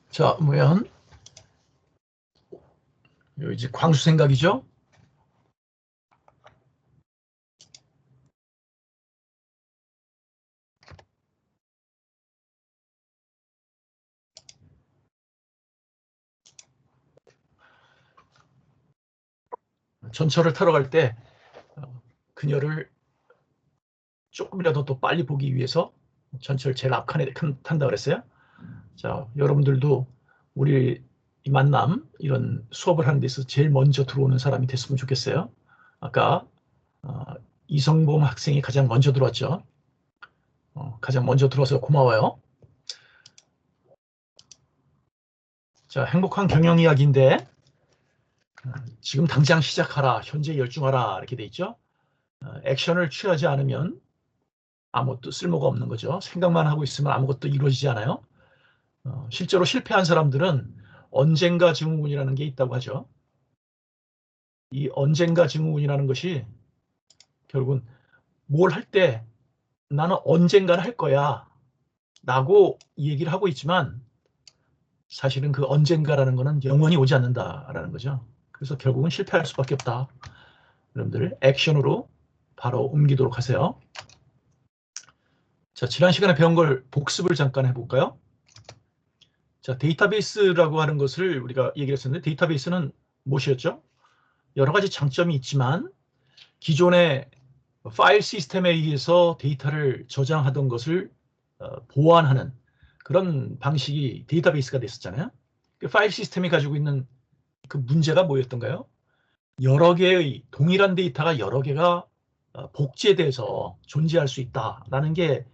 자, 뭐연 이제 광수 생각이죠. 전철을 타러 갈 때 그녀를 조금이라도 더 빨리 보기 위해서 전철 제일 앞칸에 탄다 그랬어요. 자, 여러분들도 우리 이 만남 이런 수업을 하는 데서 제일 먼저 들어오는 사람이 됐으면 좋겠어요. 아까 이성범 학생이 가장 먼저 들어왔죠. 가장 먼저 들어와서 고마워요. 자, 행복한 경영 이야기인데 지금 당장 시작하라, 현재 열중하라 이렇게 돼 있죠. 액션을 취하지 않으면 아무것도 쓸모가 없는 거죠. 생각만 하고 있으면 아무것도 이루어지지 않아요. 실제로 실패한 사람들은 언젠가 증후군이라는 게 있다고 하죠. 이 언젠가 증후군이라는 것이 결국은 뭘 할 때 나는 언젠가는 할 거야 라고 얘기를 하고 있지만 사실은 그 언젠가라는 거는 영원히 오지 않는다라는 거죠. 그래서 결국은 실패할 수밖에 없다. 여러분들 액션으로 바로 옮기도록 하세요. 자, 지난 시간에 배운 걸 복습을 잠깐 해볼까요? 자, 데이터베이스라고 하는 것을 우리가 얘기를 했었는데 데이터베이스는 무엇이었죠? 여러 가지 장점이 있지만 기존의 파일 시스템에 의해서 데이터를 저장하던 것을 보완하는 그런 방식이 데이터베이스가 됐었잖아요. 그 파일 시스템이 가지고 있는 그 문제가 뭐였던가요? 여러 개의 동일한 데이터가 여러 개가 복제돼서 존재할 수 있다라는 게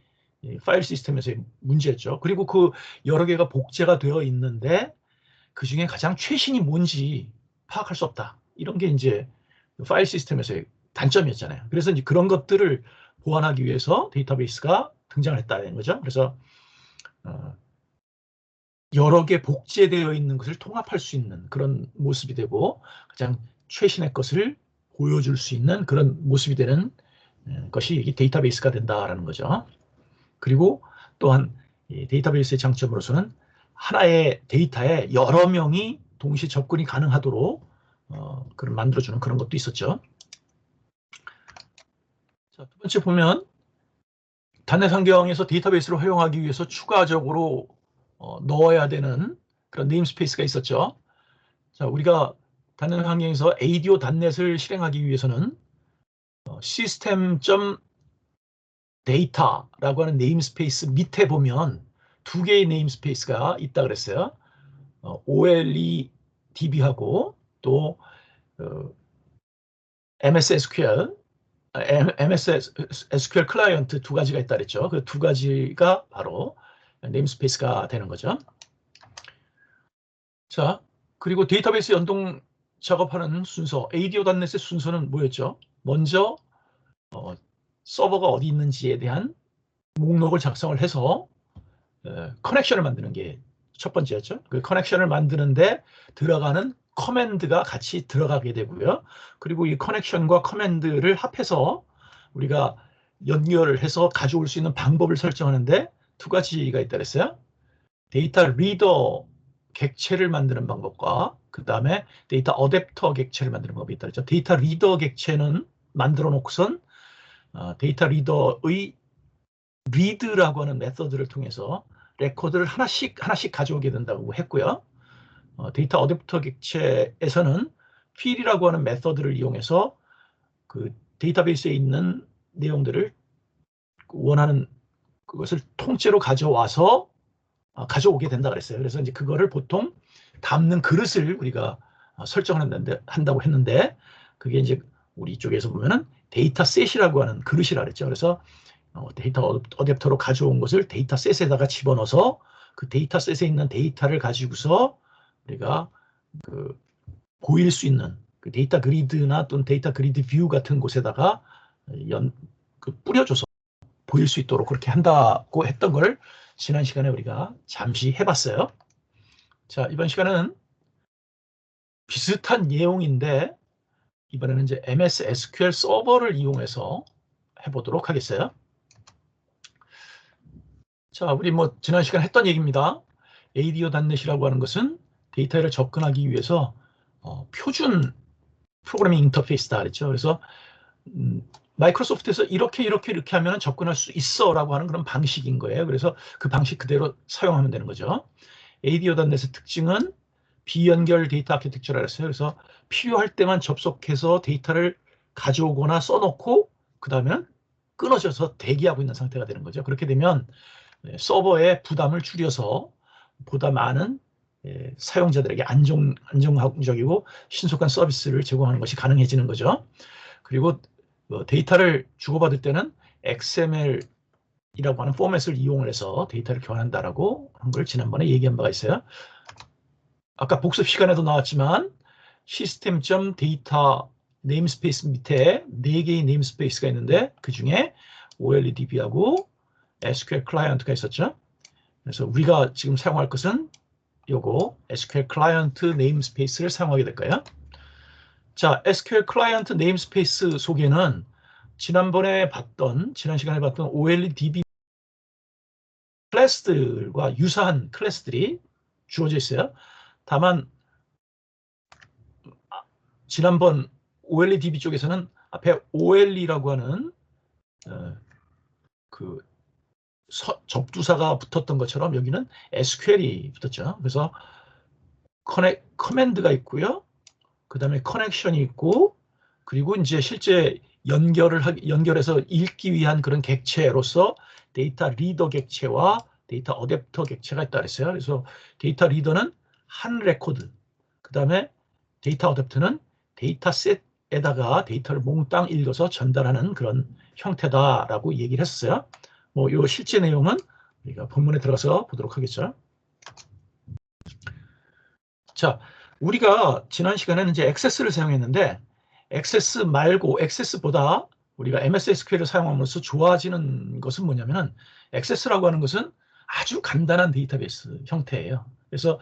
파일 시스템에서의 문제였죠. 그리고 그 여러 개가 복제가 되어 있는데 그 중에 가장 최신이 뭔지 파악할 수 없다. 이런 게 이제 파일 시스템에서의 단점이었잖아요. 그래서 이제 그런 것들을 보완하기 위해서 데이터베이스가 등장을 했다는 거죠. 그래서 여러 개 복제되어 있는 것을 통합할 수 있는 그런 모습이 되고 가장 최신의 것을 보여줄 수 있는 그런 모습이 되는 것이 이 데이터베이스가 된다라는 거죠. 그리고 또한 이 데이터베이스의 장점으로서는 하나의 데이터에 여러 명이 동시에 접근이 가능하도록 그런 만들어주는 그런 것도 있었죠. 자, 두 번째 보면 단넷 환경에서 데이터베이스를 활용하기 위해서 추가적으로 넣어야 되는 그런 네임스페이스가 있었죠. 자, 우리가 단넷 환경에서 ADO.NET을 실행하기 위해서는 system.data라고 하는 네임스페이스 밑에 보면 두 개의 네임스페이스가 있다 그랬어요. OLEDB하고 또 MS SQL 클라이언트 두 가지가 있다 그랬죠. 그 두 가지가 바로 네임스페이스가 되는 거죠. 자, 그리고 데이터베이스 연동 작업하는 순서, ADO.NET의 순서는 뭐였죠? 먼저 서버가 어디 있는지에 대한 목록을 작성을 해서 커넥션을 만드는 게 첫 번째였죠. 그 커넥션을 만드는데 들어가는 커맨드가 같이 들어가게 되고요. 그리고 이 커넥션과 커맨드를 합해서 우리가 연결을 해서 가져올 수 있는 방법을 설정하는데 두 가지가 있다 그랬어요. 데이터 리더 객체를 만드는 방법과 그 다음에 데이터 어댑터 객체를 만드는 방법이 있다 그랬죠. 데이터 리더 객체는 만들어 놓고선 데이터 리더의 리드라고 하는 메서드를 통해서 레코드를 하나씩 가져오게 된다고 했고요. 데이터 어댑터 객체에서는 필이라고 하는 메서드를 이용해서 그 데이터베이스에 있는 내용들을 원하는 그것을 통째로 가져와서 가져오게 된다 그랬어요. 그래서 이제 그거를 보통 담는 그릇을 우리가 설정한다고 했는데 그게 이제 우리 쪽에서 보면은 데이터셋이라고 하는 그릇이라 그랬죠. 그래서 데이터 어댑터로 가져온 것을 데이터셋에다가 집어넣어서 그 데이터셋에 있는 데이터를 가지고서 우리가 그 보일 수 있는 그 데이터 그리드나 또는 데이터 그리드 뷰 같은 곳에다가 뿌려줘서 보일 수 있도록 그렇게 한다고 했던 걸 지난 시간에 우리가 잠시 해봤어요. 자, 이번 시간은 비슷한 내용인데 이번에는 이제 MS SQL 서버를 이용해서 해보도록 하겠어요. 자, 우리 뭐 지난 시간에 했던 얘기입니다. ADO.NET이라고 하는 것은 데이터를 접근하기 위해서 표준 프로그래밍 인터페이스다 그랬죠. 그래서 마이크로소프트에서 이렇게 하면 접근할 수 있어라고 하는 그런 방식인 거예요. 그래서 그 방식 그대로 사용하면 되는 거죠. ADO.NET의 특징은 비연결 데이터 아키텍처라고 했어요. 그래서 필요할 때만 접속해서 데이터를 가져오거나 써놓고 그 다음에는 끊어져서 대기하고 있는 상태가 되는 거죠. 그렇게 되면 서버의 부담을 줄여서 보다 많은 사용자들에게 안정적이고 신속한 서비스를 제공하는 것이 가능해지는 거죠. 그리고 데이터를 주고받을 때는 XML이라고 하는 포맷을 이용을 해서 데이터를 교환한다라고 한 걸 지난번에 얘기한 바가 있어요. 아까 복습 시간에도 나왔지만 시스템.데이터 네임스페이스 밑에 4개의 네임스페이스가 있는데 그 중에 OLEDB하고 SQL 클라이언트가 있었죠. 그래서 우리가 지금 사용할 것은 요거 SQL 클라이언트 네임스페이스를 사용하게 될 거예요. 자, SQL 클라이언트 네임스페이스 속에는 지난 시간에 봤던 OLEDB 클래스들과 유사한 클래스들이 주어져 있어요. 다만 지난번 OLEDB 쪽에서는 앞에 OLE라고 하는 그 접두사가 붙었던 것처럼 여기는 SQL이 붙었죠. 그래서 커맨드가 있고요. 그 다음에 커넥션이 있고, 그리고 이제 실제 연결해서 읽기 위한 그런 객체로서 데이터 리더 객체와 데이터 어댑터 객체가 있다 그랬어요. 그래서 데이터 리더는 한 레코드, 그 다음에 데이터 어댑터는 데이터셋에다가 데이터를 몽땅 읽어서 전달하는 그런 형태다라고 얘기를 했어요. 뭐 요 실제 내용은 우리가 본문에 들어가서 보도록 하겠죠. 자, 우리가 지난 시간에는 이제 액세스를 사용했는데 액세스보다 우리가 MS SQL을 사용함으로써 좋아지는 것은 뭐냐면은 액세스라고 하는 것은 아주 간단한 데이터베이스 형태예요. 그래서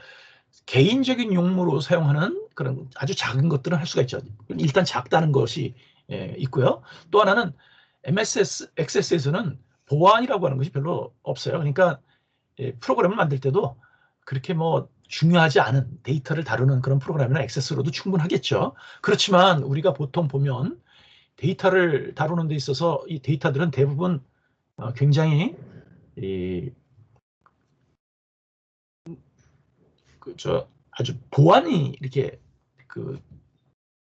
개인적인 용무로 사용하는 그런 아주 작은 것들은 할 수가 있죠. 일단 작다는 것이 있고요. 또 하나는 MS 액세스에서는 보안이라고 하는 것이 별로 없어요. 그러니까 프로그램을 만들 때도 그렇게 뭐 중요하지 않은 데이터를 다루는 그런 프로그램이나 액세스로도 충분하겠죠. 그렇지만 우리가 보통 보면 데이터를 다루는 데 있어서 이 데이터들은 대부분 굉장히 아주 보안이 이렇게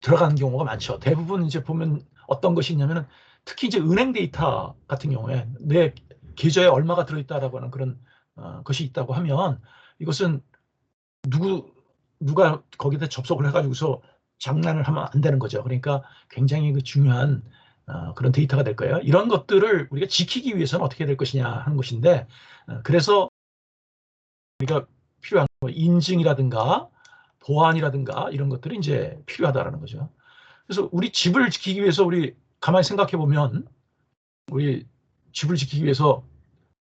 들어가는 경우가 많죠. 대부분 이제 보면 어떤 것이 있냐면은 특히 이제 은행 데이터 같은 경우에 내 계좌에 얼마가 들어있다라고 하는 그런 것이 있다고 하면 이것은 누가 거기다 접속을 해가지고서 장난을 하면 안 되는 거죠. 그러니까 굉장히 중요한 그런 데이터가 될 거예요. 이런 것들을 우리가 지키기 위해서는 어떻게 될 것이냐 하는 것인데 그래서 우리가 필요한 인증이라든가 보안이라든가 이런 것들이 이제 필요하다라는 거죠. 그래서 우리 집을 지키기 위해서 우리 가만히 생각해 보면 우리 집을 지키기 위해서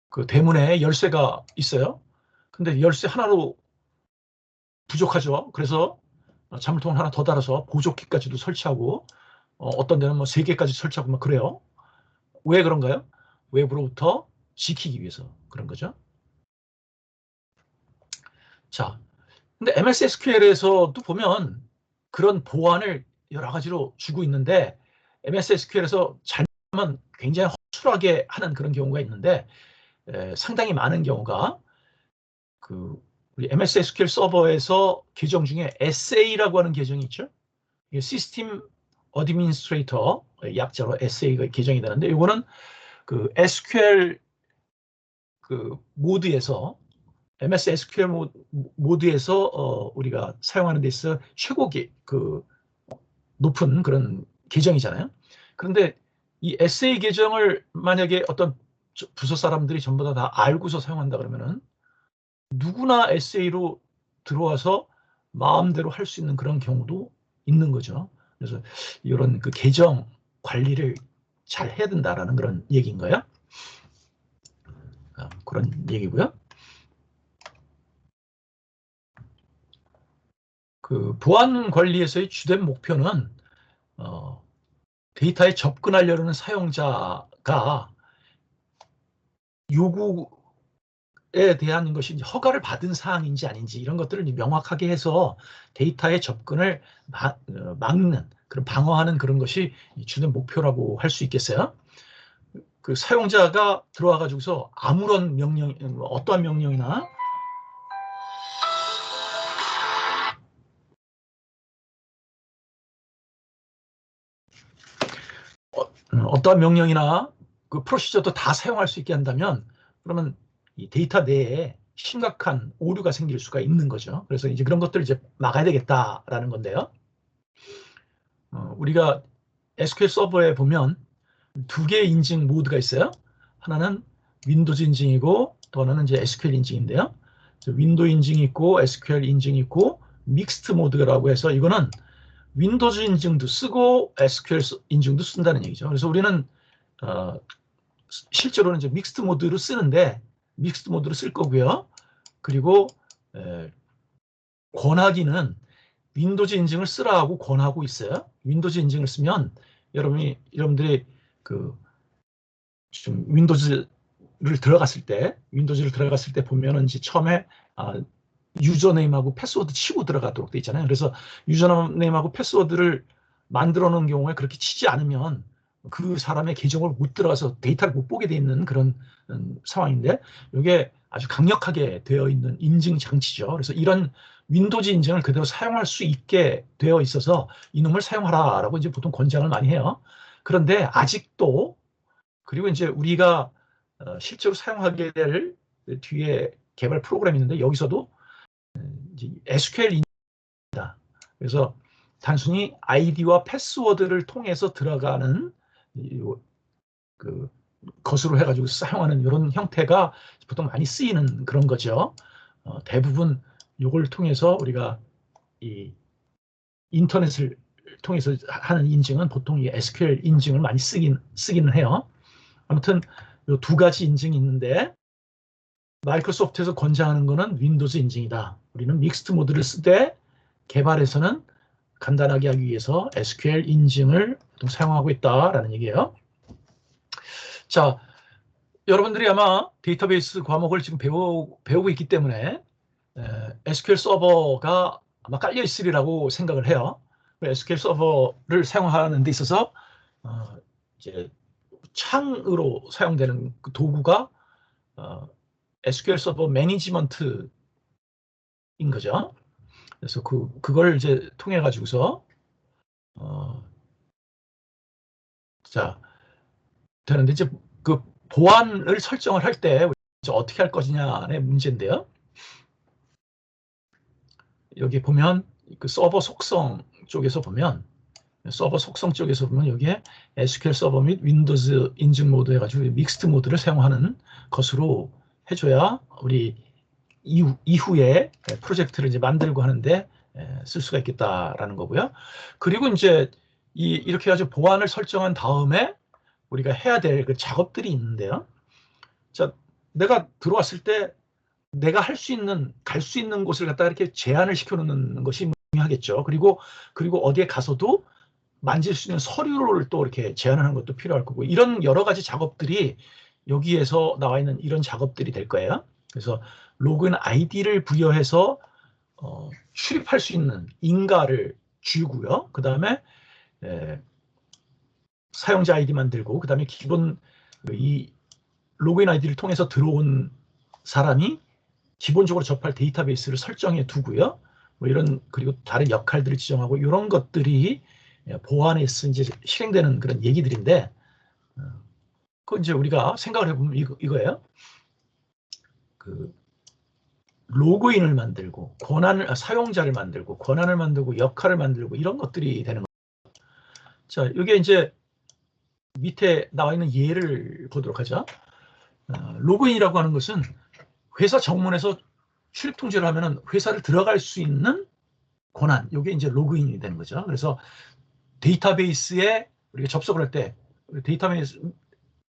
그 대문에 열쇠가 있어요. 근데 열쇠 하나로 부족하죠. 그래서 자물통을 하나 더 달아서 보조키까지도 설치하고 어떤 데는 뭐 3개까지 설치하고 막 그래요. 왜 그런가요? 외부로부터 지키기 위해서 그런 거죠. 자, 근데 MS SQL에서도 보면 그런 보안을 여러 가지로 주고 있는데 MS SQL에서 잘못하면 굉장히 허술하게 하는 그런 경우가 있는데 상당히 많은 경우가 우리 MS SQL 서버에서 계정 중에 SA라고 하는 계정이 있죠. 이게 시스템 어드미니스트레이터 약자로 SA가 계정이 되는데 이거는 SQL 모드에서 MS SQL 모드에서 우리가 사용하는 데 있어 최고 높은 그런 계정이잖아요. 그런데 이 SA 계정을 만약에 어떤 부서 사람들이 전부 다 알고서 사용한다 그러면은 누구나 SA로 들어와서 마음대로 할 수 있는 그런 경우도 있는 거죠. 그래서 이런 계정 관리를 잘 해야 된다라는 그런 얘기인 거예요. 그런 얘기고요. 그 보안 관리에서의 주된 목표는 데이터에 접근하려는 사용자가 요구에 대한 것이 허가를 받은 사항인지 아닌지 이런 것들을 명확하게 해서 데이터의 접근을 막는, 그런 방어하는 그런 것이 주된 목표라고 할 수 있겠어요. 그 사용자가 들어와 가지고서 아무런 명령, 어떠한 명령이나 어떠한 명령이나 그 프로시저도 다 사용할 수 있게 한다면, 그러면 이 데이터 내에 심각한 오류가 생길 수가 있는 거죠. 그래서 이제 그런 것들을 이제 막아야 되겠다라는 건데요. 우리가 SQL 서버에 보면 두 개의 인증 모드가 있어요. 하나는 윈도우즈 인증이고 또 하나는 이제 SQL 인증인데요. 윈도우 인증이 있고 SQL 인증이 있고 믹스트 모드라고 해서 이거는 윈도우즈 인증도 쓰고 SQL 인증도 쓴다는 얘기죠. 그래서 우리는 실제로는 이제 믹스트 모드로 쓰는데 믹스트 모드로 쓸 거고요. 그리고 권하기는 윈도우즈 인증을 쓰라 하고 권하고 있어요. 윈도우즈 인증을 쓰면 여러분들이 좀 윈도우즈를 들어갔을 때 보면은 이제 처음에 유저네임하고 패스워드 치고 들어가도록 돼 있잖아요. 그래서 유저네임하고 패스워드를 만들어 놓은 경우에 그렇게 치지 않으면 그 사람의 계정을 못 들어가서 데이터를 못 보게 돼 있는 그런 상황인데, 이게 아주 강력하게 되어 있는 인증 장치죠. 그래서 이런 윈도우즈 인증을 그대로 사용할 수 있게 되어 있어서 이놈을 사용하라라고 이제 보통 권장을 많이 해요. 그런데 아직도, 그리고 이제 우리가 실제로 사용하게 될 뒤에 개발 프로그램이 있는데 여기서도 이제 SQL입니다. 그래서 단순히 아이디와 패스워드를 통해서 들어가는 그 것으로 해가지고 사용하는 이런 형태가 보통 많이 쓰이는 그런 거죠. 대부분 이걸 통해서 우리가 이 인터넷을 통해서 하는 인증은 보통 이 SQL 인증을 많이 쓰기는 해요. 아무튼 이 두 가지 인증이 있는데, 마이크로소프트에서 권장하는 거는 윈도우즈 인증이다. 우리는 믹스트 모드를 쓰되 개발에서는 간단하게 하기 위해서 SQL 인증을 사용하고 있다라는 얘기예요. 자, 여러분들이 아마 데이터베이스 과목을 지금 배우고 있기 때문에 SQL 서버가 아마 깔려 있으리라고 생각을 해요. SQL 서버를 사용하는 데 있어서 이제 창으로 사용되는 그 도구가 SQL 서버 매니지먼트인 거죠. 그래서 그걸 이제 통해 가지고서 자 되는데, 이제 그 보안을 설정을 할 때 어떻게 할 것이냐의 문제인데요. 여기 보면 그 서버 속성 쪽에서 보면 여기에 SQL 서버 및 윈도우즈 인증 모드 해가지고 믹스트 모드를 사용하는 것으로 해줘야 우리 이후에 프로젝트를 이제 만들고 하는데 쓸 수가 있겠다라는 거고요. 그리고 이제 이렇게 해가지고 보안을 설정한 다음에 우리가 해야 될 그 작업들이 있는데요. 자, 내가 들어왔을 때 내가 갈 수 있는 곳을 갖다 이렇게 제한을 시켜놓는 것이 중요하겠죠. 그리고 어디에 가서도 만질 수 있는 서류를 또 이렇게 제한하는 것도 필요할 거고, 이런 여러 가지 작업들이 여기에서 나와 있는 이런 작업들이 될 거예요. 그래서 로그인 아이디를 부여해서 출입할 수 있는 인가를 주고요. 그 다음에 사용자 아이디 만들고, 그 다음에 기본 이 로그인 아이디를 통해서 들어온 사람이 기본적으로 접할 데이터베이스를 설정해 두고요. 뭐 이런, 그리고 다른 역할들을 지정하고, 이런 것들이 보안에서 이제 실행되는 그런 얘기들인데, 그 이제 우리가 생각을 해보면 이거예요. 그 로그인을 만들고 사용자를 만들고 권한을 만들고 역할을 만들고 이런 것들이 되는 거죠. 자, 이게 이제 밑에 나와 있는 예를 보도록 하죠. 로그인이라고 하는 것은 회사 정문에서 출입 통제를 하면은 회사를 들어갈 수 있는 권한, 이게 이제 로그인이 되는 거죠. 그래서 데이터베이스에 우리가 접속을 할 때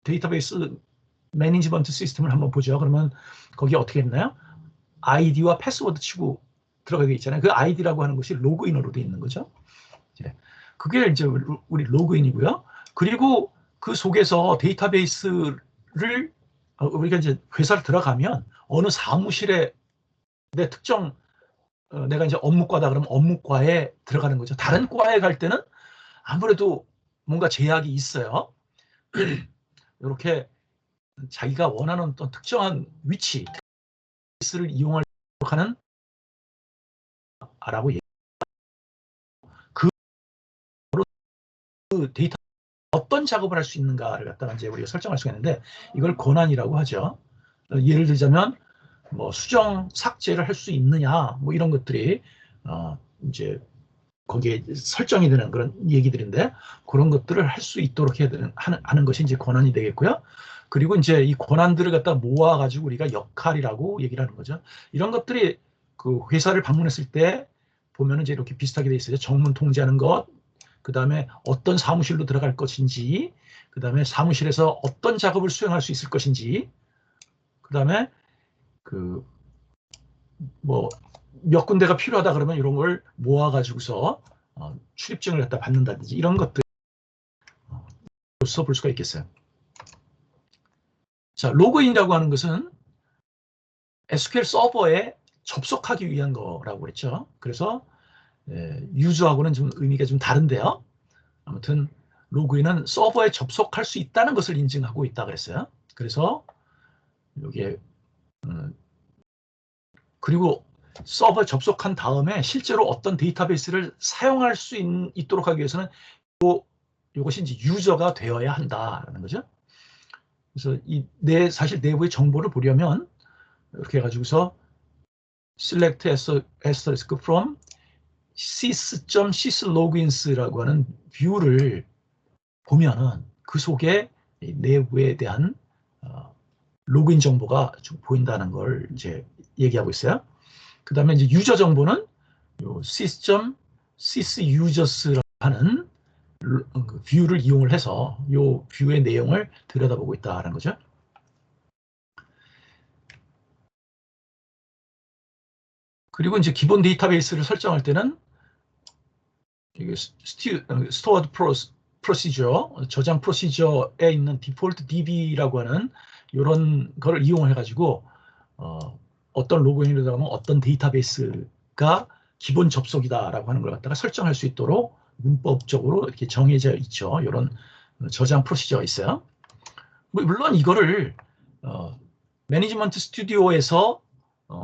데이터베이스 매니지먼트 시스템을 한번 보죠. 그러면 거기 어떻게 했나요? 아이디와 패스워드 치고 들어가게 있잖아요. 그 아이디라고 하는 것이 로그인으로 되어 있는 거죠. 그게 이제 우리 로그인이고요. 그리고 그 속에서 데이터베이스를 우리가 이제 회사를 들어가면 어느 사무실에 내 특정 내가 이제 업무과다 그러면 업무과에 들어가는 거죠. 다른 과에 갈 때는 아무래도 뭔가 제약이 있어요. 이렇게 자기가 원하는 어떤 특정한 위치, 데이터베이스를 이용하려고 하는 라고 그 데이터 어떤 작업을 할 수 있는가를 갖다가 이제 우리가 설정할 수가 있는데 이걸 권한이라고 하죠. 예를 들자면 뭐 수정 삭제를 할 수 있느냐 뭐 이런 것들이 이제 거기에 설정이 되는 그런 얘기들인데 그런 것들을 할 수 있도록 해야 되는 하는 것이 이제 권한이 되겠고요. 그리고 이제 이 권한들을 갖다 모아가지고 우리가 역할이라고 얘기를 하는 거죠. 이런 것들이 그 회사를 방문했을 때 보면은 이제 이렇게 비슷하게 돼 있어요. 정문 통제하는 것, 그 다음에 어떤 사무실로 들어갈 것인지, 그 다음에 사무실에서 어떤 작업을 수행할 수 있을 것인지, 그 다음에 그 뭐 몇 군데가 필요하다 그러면 이런 걸 모아가지고서 출입증을 갖다 받는다든지 이런 것들로서 볼 수가 있겠어요. 자, 로그인이라고 하는 것은 SQL 서버에 접속하기 위한 거라고 그랬죠. 그래서 유저하고는 좀 의미가 좀 다른데요. 아무튼 로그인은 서버에 접속할 수 있다는 것을 인증하고 있다 그랬어요. 그래서 여기에 그리고 서버에 접속한 다음에 실제로 어떤 데이터베이스를 사용할 수 있도록 하기 위해서는 이것이 이제 유저가 되어야 한다라는 거죠. 그래서 사실 내부의 정보를 보려면 이렇게 해가지고서 select asterisk from sys.syslogins.라고 하는 뷰를 보면은 그 속에 내부에 대한 로그인 정보가 좀 보인다는 걸 이제 얘기하고 있어요. 그 다음에 이제 유저 정보는 sys.sysusers라고 하는 뷰를 이용을 해서 이 뷰의 내용을 들여다보고 있다는 거죠. 그리고 이제 기본 데이터베이스를 설정할 때는 이게 stored procedure, 저장 프로시저에 있는 디폴트 db라고 하는 이런 거를 이용해 가지고 어떤 로그인을 들어가면 어떤 데이터베이스가 기본 접속이다라고 하는 걸 갖다가 설정할 수 있도록 문법적으로 이렇게 정해져 있죠. 이런 저장 프로시저가 있어요. 물론 이거를 매니지먼트 스튜디오에서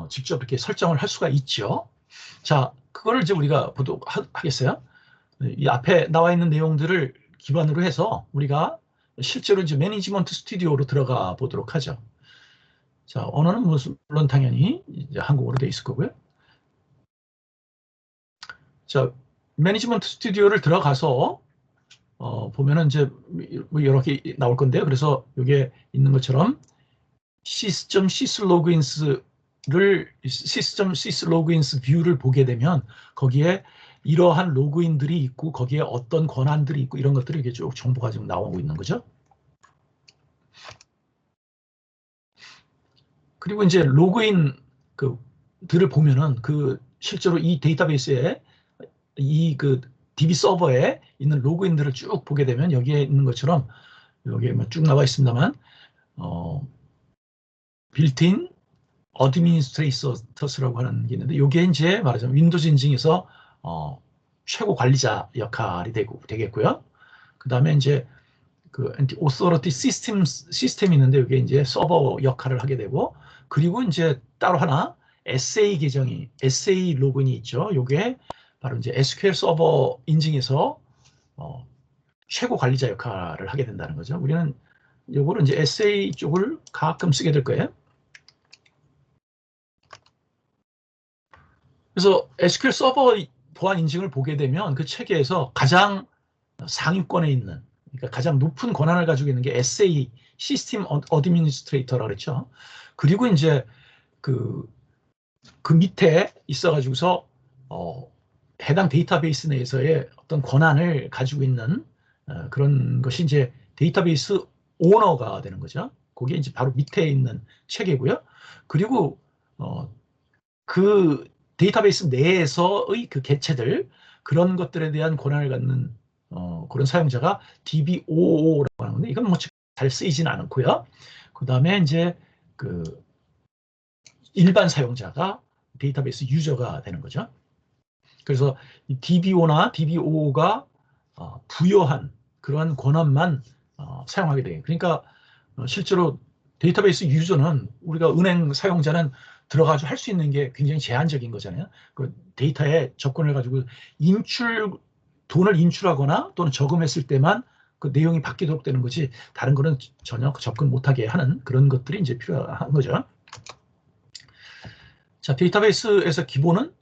직접 이렇게 설정을 할 수가 있죠. 자, 그거를 이제 우리가 보도록 하겠어요. 이 앞에 나와 있는 내용들을 기반으로 해서 우리가 실제로 이제 매니지먼트 스튜디오로 들어가 보도록 하죠. 자, 언어는 물론 당연히 이제 한국어로 되어 있을 거고요. 자, 매니지먼트 스튜디오를 들어가서 보면은 이제 이렇게 나올 건데요. 그래서 여기에 있는 것처럼 sys.syslogins 뷰를 보게 되면 거기에 이러한 로그인들이 있고 거기에 어떤 권한들이 있고 이런 것들이 이렇게 쭉 정보가 지금 나오고 있는 거죠. 그리고 이제 로그인 들을 보면은 실제로 이 데이터베이스에 이 DB 서버에 있는 로그인들을 쭉 보게 되면 여기에 있는 것처럼 여기에 쭉 나와 있습니다만 빌트인 어드미니스트레이터스라고 하는 게 있는데 이게 이제 말하자면 윈도우즈 인증에서 최고 관리자 역할이 되겠고요. 그 다음에 이제 오서리티 시스템이 있는데 이게 이제 서버 역할을 하게 되고 그리고 이제 따로 하나 SA 로그인이 있죠. 이게 바로 이제 SQL 서버 인증에서 최고 관리자 역할을 하게 된다는 거죠. 우리는 요거를 이제 SA 쪽을 가끔 쓰게 될 거예요. 그래서 SQL 서버 보안 인증을 보게 되면 그 체계에서 가장 상위권에 있는, 그러니까 가장 높은 권한을 가지고 있는 게 SA, 시스템 어드미니스트레이터라고 그랬죠. 그리고 이제 그 밑에 있어가지고서 해당 데이터베이스 내에서의 어떤 권한을 가지고 있는 그런 것이 이제 데이터베이스 오너가 되는 거죠. 그게 이제 바로 밑에 있는 체계고요. 그리고 그 데이터베이스 내에서의 그 개체들 그런 것들에 대한 권한을 갖는 그런 사용자가 DB555라고 하는데 이건 뭐 잘 쓰이지는 않고요. 그 다음에 이제 그 일반 사용자가 데이터베이스 유저가 되는 거죠. 그래서 이 DB5나 DB55가 부여한 그러한 권한만 사용하게 돼요. 그러니까 실제로 데이터베이스 유저는 우리가 은행 사용자는 들어가서 할 수 있는 게 굉장히 제한적인 거잖아요. 그 데이터에 접근을 가지고 돈을 인출하거나 또는 저금했을 때만 그 내용이 바뀌도록 되는 거지 다른 거는 전혀 접근 못하게 하는 그런 것들이 이제 필요한 거죠. 자, 데이터베이스에서 기본은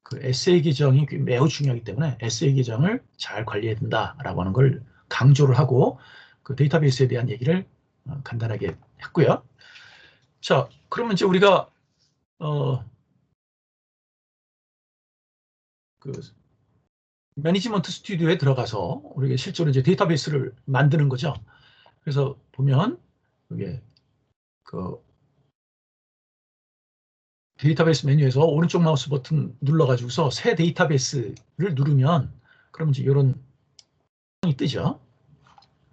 그 SA 계정이 매우 중요하기 때문에 SA 계정을 잘 관리해야 된다라고 하는 걸 강조를 하고 그 데이터베이스에 대한 얘기를 간단하게 했고요. 자, 그러면 이제 우리가 그 매니지먼트 스튜디오에 들어가서 우리가 실제로 이제 데이터베이스를 만드는 거죠. 그래서 보면 이게 그 데이터베이스 메뉴에서 오른쪽 마우스 버튼 눌러가지고서 새 데이터베이스를 누르면 그럼 이제 이런 이 뜨죠.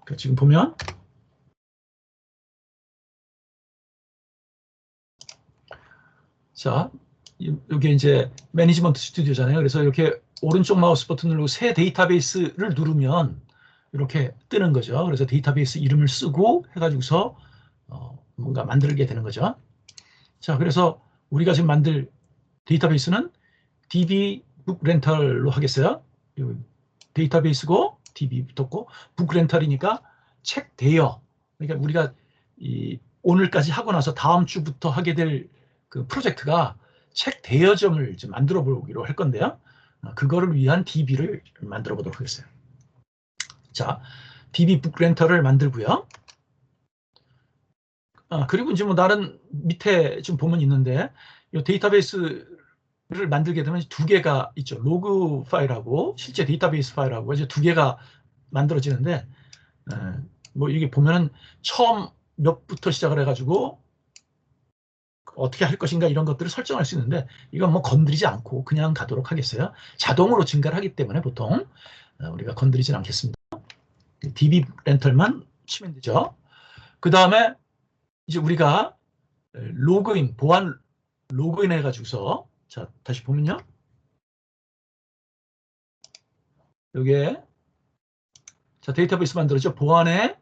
그러니까 지금 보면 자, 이게 이제 매니지먼트 스튜디오잖아요. 그래서 이렇게 오른쪽 마우스 버튼 누르고 새 데이터베이스를 누르면 이렇게 뜨는 거죠. 그래서 데이터베이스 이름을 쓰고 해가지고서 뭔가 만들게 되는 거죠. 자, 그래서 우리가 지금 만들 데이터베이스는 DB 북 렌털로 하겠어요. 데이터베이스고 DB 붙었고 북 렌털이니까 책 대여. 그러니까 우리가 오늘까지 하고 나서 다음 주부터 하게 될 그 프로젝트가 책 대여점을 좀 만들어 보기로 할 건데요. 그거를 위한 DB를 만들어 보도록 하겠어요. 자, DB 북 렌털을 만들고요. 그리고 이제 뭐 다른 밑에 좀 보면 있는데 이 데이터베이스를 만들게 되면 두 개가 있죠. 로그 파일하고 실제 데이터베이스 파일하고 이제 두 개가 만들어지는데 뭐 이게 보면은 처음 몇부터 시작을 해가지고 어떻게 할 것인가 이런 것들을 설정할 수 있는데 이건 뭐 건드리지 않고 그냥 가도록 하겠어요. 자동으로 증가를 하기 때문에 보통 우리가 건드리진 않겠습니다. DB 렌털만 치면 되죠. 그 다음에 이제 우리가 로그인, 보안 로그인 해가지고서 자 다시 보면요. 여기에 자 데이터베이스 만들었죠. 보안에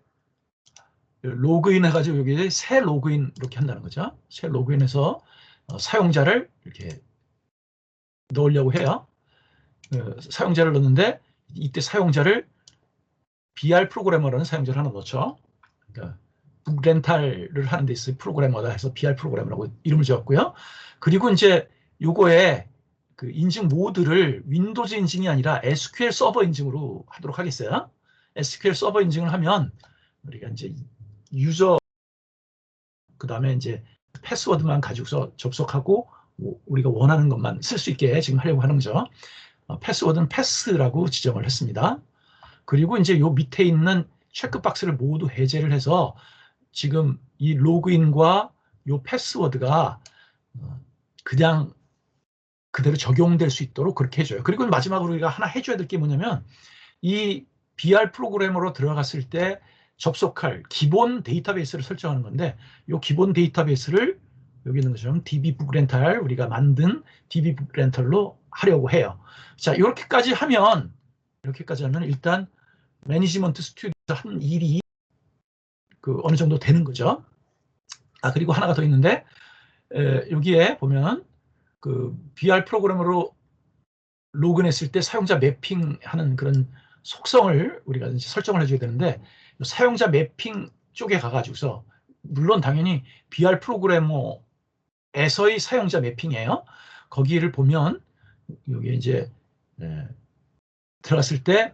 로그인 해가지고 여기 새 로그인 이렇게 한다는 거죠. 새 로그인해서 사용자를 이렇게 넣으려고 해요. 사용자를 넣는데 이때 사용자를 BR 프로그래머라는 사용자를 하나 넣죠. 그러니까 렌탈을 하는 데 있어요. 프로그래머다 해서 BR 프로그래머라고 이름을 지었고요. 그리고 이제 요거에 그 인증 모드를 윈도우즈 인증이 아니라 SQL 서버 인증으로 하도록 하겠어요. SQL 서버 인증을 하면 우리가 이제 유저 그 다음에 이제 패스워드만 가지고서 접속하고 우리가 원하는 것만 쓸 수 있게 지금 하려고 하는 거죠. 패스워드는 패스라고 지정을 했습니다. 그리고 이제 요 밑에 있는 체크박스를 모두 해제를 해서 지금 이 로그인과 요 패스워드가 그냥 그대로 적용될 수 있도록 그렇게 해줘요. 그리고 마지막으로 우리가 하나 해줘야 될 게 뭐냐면 이 BR 프로그래머로 들어갔을 때 접속할 기본 데이터베이스를 설정하는 건데 이 기본 데이터베이스를 여기 있는 것처럼 DB북 렌탈 우리가 만든 DB북 렌탈로 하려고 해요. 자, 이렇게까지 하면 일단 매니지먼트 스튜디오에서 한 일이 그 어느 정도 되는 거죠. 그리고 하나가 더 있는데 여기에 보면 그 BR 프로그램으로 로그인했을 때 사용자 매핑하는 그런 속성을 우리가 이제 설정을 해줘야 되는데 사용자 매핑 쪽에 가가지고서 물론 당연히 BR 프로그래머에서의 사용자 매핑이에요. 거기를 보면 여기 이제 들어갔을 때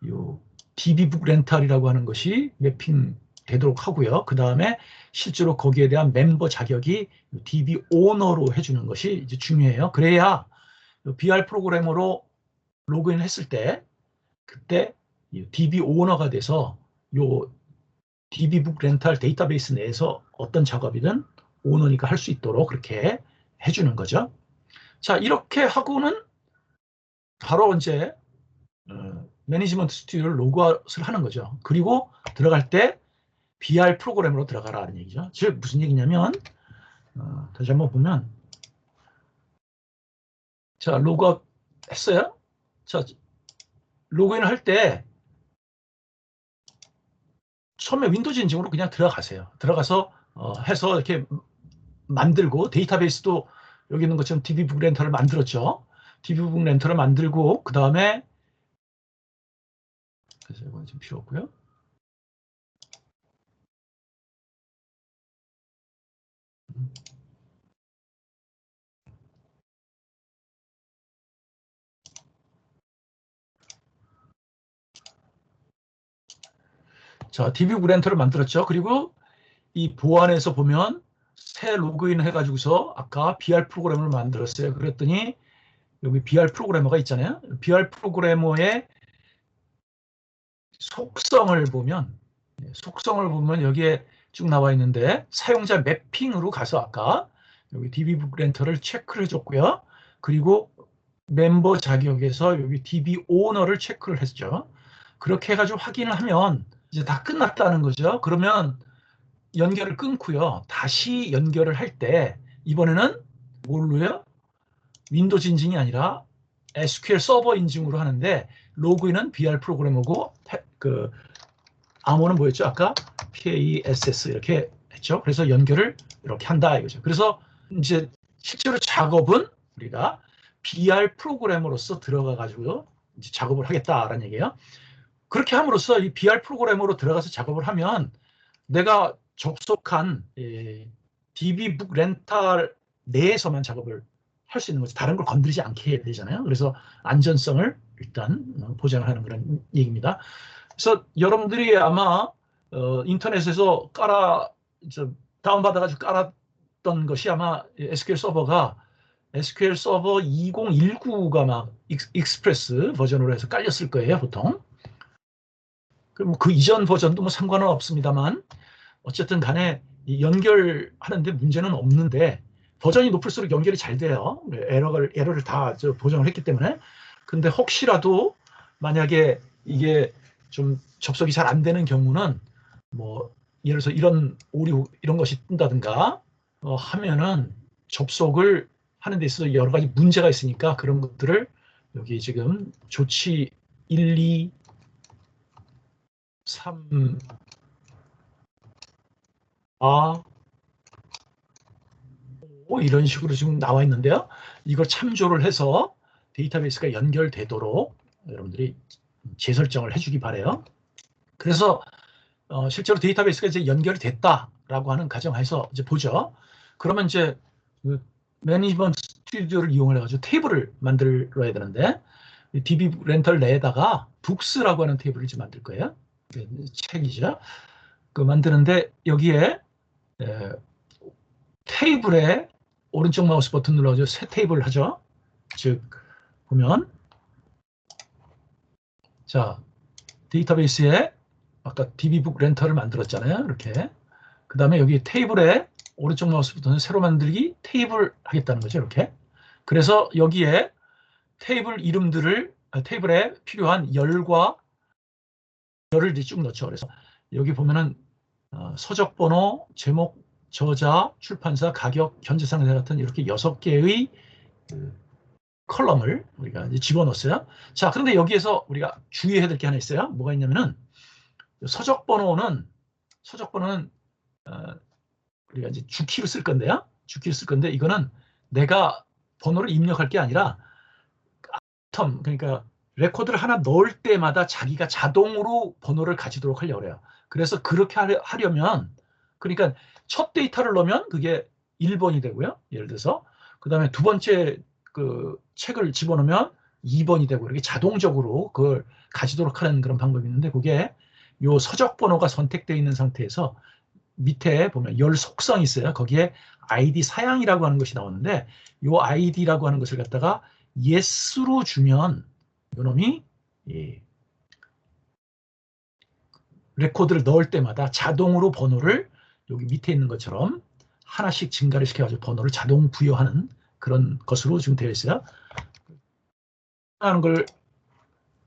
요 DB북 렌탈이라고 하는 것이 매핑 되도록 하고요. 그 다음에 실제로 거기에 대한 멤버 자격이 DB 오너로 해주는 것이 이제 중요해요. 그래야 BR 프로그래머로 로그인 했을 때 그때 DB 오너가 돼서 요 DB북 렌탈 데이터베이스 내에서 어떤 작업이든 오너니까 할 수 있도록 그렇게 해주는 거죠. 자, 이렇게 하고는 바로 이제 매니지먼트 스튜디오를 로그아웃을 하는 거죠. 그리고 들어갈 때 BR 프로그램으로 들어가라는 얘기죠. 즉 무슨 얘기냐면 다시 한번 보면 자, 로그아웃 했어요. 자, 로그인을 할 때 처음에 윈도우즈 인증으로 그냥 들어가세요. 들어가서 해서 이렇게 만들고 데이터베이스도 여기 있는 것처럼 DB북 렌터를 만들었죠. DB북 렌터를 만들고 그 다음에 그래서 이건 좀 필요 없고요. 자, DB북 렌터를 만들었죠. 그리고 이 보안에서 보면 새 로그인 해가지고서 아까 BR 프로그래머를 만들었어요. 그랬더니 여기 BR 프로그래머가 있잖아요. BR 프로그래머의 속성을 보면 여기에 쭉 나와 있는데 사용자 매핑으로 가서 아까 여기 DB북 렌터를 체크를 해줬고요. 그리고 멤버 자격에서 여기 DB 오너를 체크를 했죠. 그렇게 해가지고 확인을 하면 이제 다 끝났다는 거죠. 그러면 연결을 끊고요. 다시 연결을 할 때 이번에는 뭘로요? 윈도우즈 인증이 아니라 SQL 서버 인증으로 하는데 로그인은 BR 프로그래머고 그 암호는 뭐였죠? 아까 PASS 이렇게 했죠. 그래서 연결을 이렇게 한다 이거죠. 그래서 이제 실제로 작업은 우리가 BR 프로그래머로서 들어가 가지고 이제 작업을 하겠다라는 얘기예요. 그렇게 함으로써 이 BR 프로그래머로 들어가서 작업을 하면 내가 접속한 DB북 렌탈 내에서만 작업을 할 수 있는 거죠. 다른 걸 건드리지 않게 되잖아요. 그래서 안전성을 일단 보장하는 그런 얘기입니다. 그래서 여러분들이 아마 인터넷에서 다운받아가지고 깔았던 것이 아마 SQL 서버가 SQL 서버 2019가 막 익스프레스 버전으로 해서 깔렸을 거예요, 보통. 그럼 그 이전 버전도 뭐 상관은 없습니다만 어쨌든 간에 연결하는데 문제는 없는데 버전이 높을수록 연결이 잘 돼요. 에러를 다 보정을 했기 때문에. 근데 혹시라도 만약에 이게 좀 접속이 잘 안 되는 경우는 뭐 예를 들어서 이런 오류 이런 것이 뜬다든가 하면은 접속을 하는 데 있어서 여러 가지 문제가 있으니까 그런 것들을 여기 지금 조치 1, 2, 3, 4, 이런 식으로 지금 나와 있는데요. 이걸 참조를 해서 데이터베이스가 연결되도록 여러분들이 재설정을 해주기 바래요. 그래서 실제로 데이터베이스가 이제 연결이 됐다라고 하는 가정하에서 이제 보죠. 그러면 이제 그 매니지먼트 스튜디오를 이용해가지고 테이블을 만들어야 되는데 DB 렌털 내에다가 북스라고 하는 테이블을 이제 만들 거예요. 책이죠. 그 만드는데 여기에 테이블에 오른쪽 마우스 버튼 눌러서 새 테이블을 하죠. 즉 보면 자 데이터베이스에 아까 DB북 렌터를 만들었잖아요. 이렇게 그 다음에 여기 테이블에 오른쪽 마우스 버튼 새로 만들기 테이블 하겠다는 거죠. 이렇게 그래서 여기에 테이블 이름들을 테이블에 필요한 열과 열을 쭉 넣죠. 그래서 여기 보면은 서적 번호, 제목, 저자, 출판사, 가격, 현재 상태 같은 이렇게 6개의 컬럼을 우리가 이제 집어넣었어요. 자, 그런데 여기에서 우리가 주의해야 될 게 하나 있어요. 뭐가 있냐면은 서적 번호는 우리가 이제 주키로 쓸 건데요. 주키로 쓸 건데 이거는 내가 번호를 입력할 게 아니라 그러니까 레코드를 하나 넣을 때마다 자기가 자동으로 번호를 가지도록 하려고 해요. 그래서 그렇게 하려면 그러니까 첫 데이터를 넣으면 그게 1번이 되고요. 예를 들어서 그 다음에 두 번째 그 책을 집어넣으면 2번이 되고 이렇게 자동적으로 그걸 가지도록 하는 그런 방법이 있는데 그게 요 서적 번호가 선택되어 있는 상태에서 밑에 보면 열 속성이 있어요. 거기에 아이디 사양이라고 하는 것이 나오는데 요 아이디라고 하는 것을 갖다가 yes로 주면 이놈이 레코드를 넣을 때마다 자동으로 번호를 여기 밑에 있는 것처럼 하나씩 증가를 시켜가지고 번호를 자동 부여하는 그런 것으로 지금 되어 있어요. 하는 걸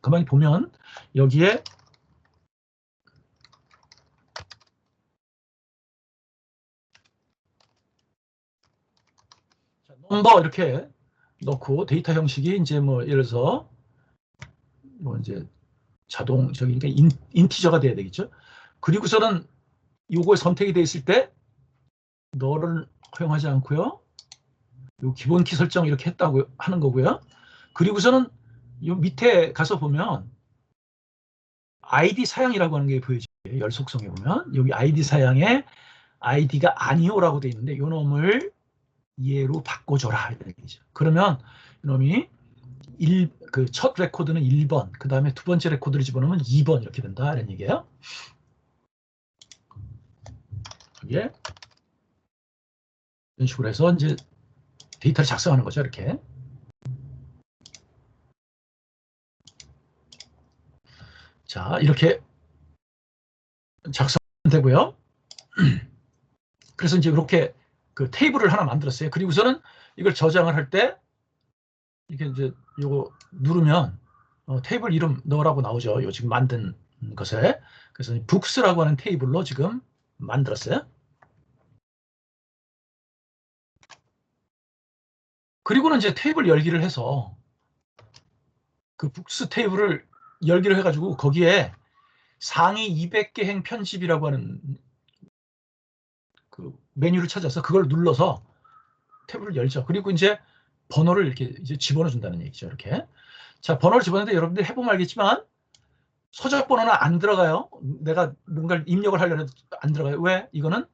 가만히 보면 여기에 넘버 이렇게 넣고 데이터 형식이 이제 뭐 예를 들어서 뭐 이제 자동적인 그러니까 인티저가 돼야 되겠죠. 그리고서는 요거에 선택이 되어 있을 때 너를 허용하지 않고요. 요 기본 키 설정 이렇게 했다고 하는 거고요. 그리고서는 요 밑에 가서 보면 아이디 사양이라고 하는 게 보여져요. 열 속성에 보면 여기 아이디 사양에 아이디가 아니오라고 되어 있는데 요 놈을 얘로 바꿔줘라 이런 얘기죠. 그러면 이놈이 그 첫 레코드는 1번, 그 다음에 두 번째 레코드를 집어넣으면 2번 이렇게 된다 이런 얘기예요. 이게 이런 식으로 해서 이제 데이터를 작성하는 거죠. 이렇게. 자, 이렇게 작성되고요. 그래서 이제 이렇게 그 테이블을 하나 만들었어요. 그리고서는 이걸 저장을 할 때 이렇게 이제 이거 누르면 테이블 이름 넣으라고 나오죠. 요 지금 만든 것에. 그래서 북스라고 하는 테이블로 지금 만들었어요. 그리고는 이제 테이블 열기를 해서 그 북스 테이블을 열기를 해가지고 거기에 상위 200개 행 편집이라고 하는 그 메뉴를 찾아서 그걸 눌러서 탭을 열죠. 그리고 이제 번호를 이렇게 이제 집어넣어 준다는 얘기죠. 이렇게. 자, 번호를 집어넣는데 여러분들이 해보면 알겠지만 서적 번호는 안 들어가요. 내가 뭔가를 입력을 하려면 안 들어가요. 왜? 이거는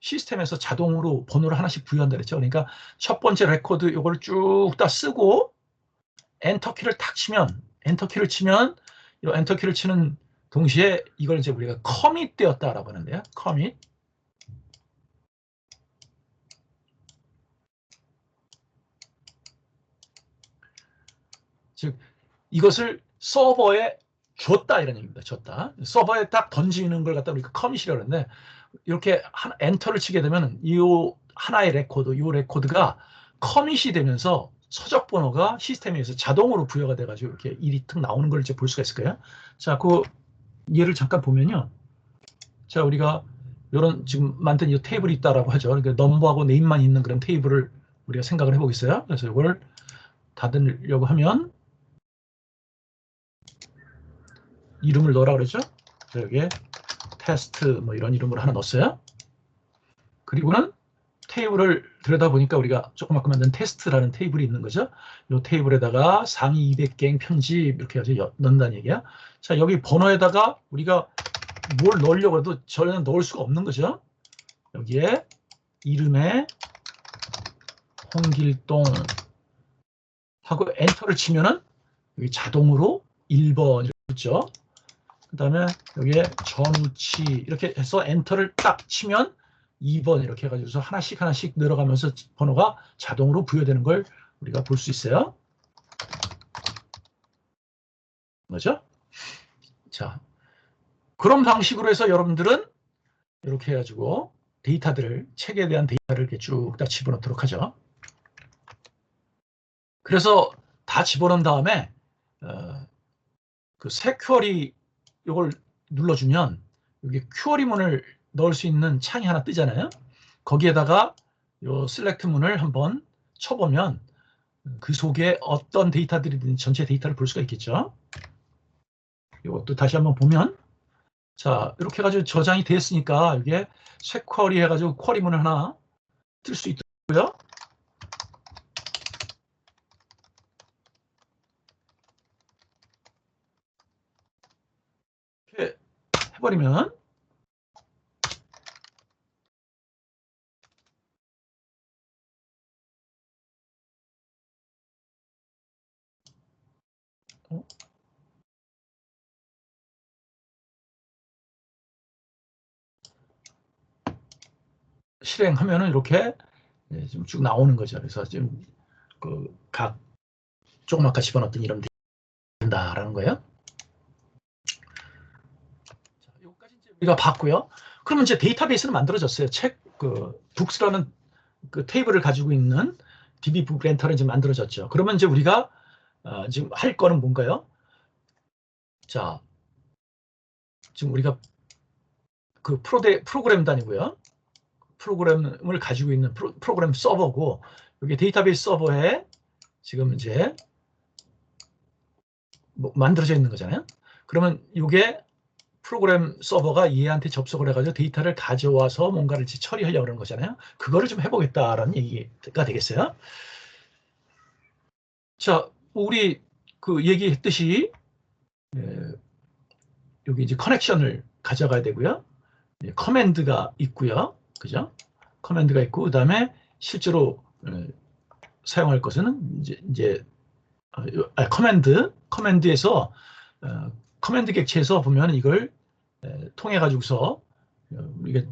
시스템에서 자동으로 번호를 하나씩 부여한다 그랬죠. 그러니까 첫 번째 레코드 요거를 쭉 다 쓰고 엔터키를 탁 치면 엔터키를 치면 이 엔터키를 치는 동시에 이걸 이제 우리가 커밋 되었다라고 하는데요. 커밋. 즉 이것을 서버에 줬다 이런 얘기입니다. 줬다. 서버에 딱 던지는 걸 갖다 우리가 커밋이라고 하는데 이렇게 엔터를 치게 되면 이 하나의 레코드, 이 레코드가 커밋이 되면서 서적 번호가 시스템에서 자동으로 부여가 돼가지고 이렇게 일이 탁 나오는 걸 이제 볼 수가 있을 거예요. 자, 그 예를 잠깐 보면요. 자, 우리가 이런 지금 만든 이 테이블이 있다라고 하죠. 그러니까 넘버하고 네임만 있는 그런 테이블을 우리가 생각을 해보겠어요. 그래서 이걸 닫으려고 하면 이름을 넣으라 그러죠. 여기에 테스트 뭐 이런 이름으로 하나 넣었어요. 그리고는 테이블을 들여다보니까 우리가 조금 아까 만든 테스트라는 테이블이 있는 거죠. 이 테이블에다가 상위 200개 편집 이렇게 해서 넣는다는 얘기야. 자, 여기 번호에다가 우리가 뭘 넣으려고 해도 전혀 넣을 수가 없는 거죠. 여기에 이름에 홍길동 하고 엔터를 치면은 여기 자동으로 1번 있죠. 그 다음에 여기에 전우치 이렇게 해서 엔터를 딱 치면 2번 이렇게 해가지고 하나씩 하나씩 늘어가면서 번호가 자동으로 부여되는 걸 우리가 볼 수 있어요. 뭐죠? 자, 그런 방식으로 해서 여러분들은 이렇게 해가지고 데이터들을 책에 대한 데이터를 이렇게 쭉 다 집어넣도록 하죠. 그래서 다 집어넣은 다음에 그 새 퀘어리 이걸 눌러주면 여기 퀘어리문을 넣을 수 있는 창이 하나 뜨잖아요. 거기에다가 요 셀렉트 문을 한번 쳐보면 그 속에 어떤 데이터들이든 전체 데이터를 볼 수가 있겠죠. 이것도 다시 한번 보면 자 이렇게 해가지고 저장이 됐으니까 이게 새 퀘어리 해가지고 퀘어리문을 하나 뜰 수 있고요. 이렇게 해버리면 실행하면은 이렇게 지금 쭉 나오는 거죠. 그래서 지금 그 각 조그맣게 집어넣었던 이런 된다라는 거예요. 자, 여기까지 이제 우리가 봤고요. 그러면 이제 데이터베이스는 만들어졌어요. 북스라는 그 테이블을 가지고 있는 DB북 렌터는 지금 만들어졌죠. 그러면 이제 우리가 지금 할 거는 뭔가요? 자, 지금 우리가 그 프로그램 단위고요. 프로그램을 가지고 있는 프로그램 서버고, 여기 데이터베이스 서버에 지금 이제 뭐 만들어져 있는 거잖아요. 그러면 이게 프로그램 서버가 얘한테 접속을 해가지고 데이터를 가져와서 뭔가를 처리하려고 하는 거잖아요. 그거를 좀 해보겠다라는 얘기가 되겠어요. 자, 우리 그 얘기했듯이 여기 이제 커넥션을 가져가야 되고요. 커맨드가 있고요. 그죠? 커맨드가 있고, 그 다음에 실제로 사용할 것은 이제 커맨드에서 커맨드 객체에서 보면 이걸 통해 가지고서 이게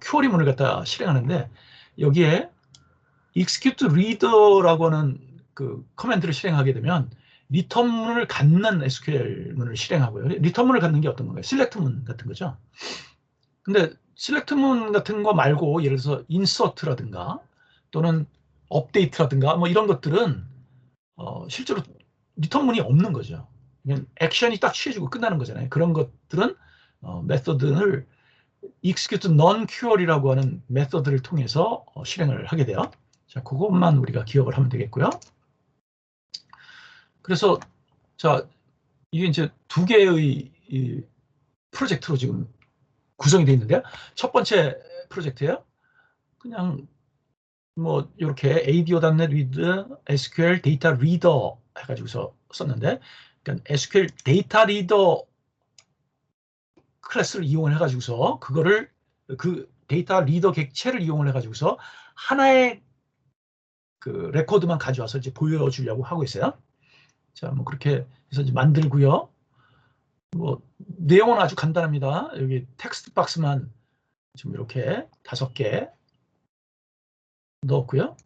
큐어리문을 갖다 실행하는데, 여기에 execute reader라고 하는 그 커맨드를 실행하게 되면 리턴문을 갖는 SQL문을 실행하고요. 리턴문을 갖는 게 어떤 건가요? 셀렉트문 같은 거죠. 근데 셀렉트문 같은 거 말고 예를 들어서 인서트라든가 또는 업데이트라든가 뭐 이런 것들은 실제로 리턴문이 없는 거죠. 그냥 액션이 딱 취해지고 끝나는 거잖아요. 그런 것들은 메서드를 execute non-query라고 하는 메서드를 통해서 실행을 하게 돼요. 자, 그것만 우리가 기억을 하면 되겠고요. 그래서 자, 이게 이제 두 개의 프로젝트로 지금 구성이 되어 있는데요. 첫 번째 프로젝트예요. 그냥 뭐 이렇게 ADO.NET with SQL Data Reader 해가지고서 썼는데, 그러니까 SQL Data Reader 클래스를 이용을 해가지고서 그거를 그 데이터 리더 객체를 이용을 해가지고서 하나의 그 레코드만 가져와서 이제 보여주려고 하고 있어요. 자, 뭐 그렇게 해서 이제 만들고요. 뭐 내용은 아주 간단합니다. 여기 텍스트 박스만 지금 이렇게 5개 넣었고요.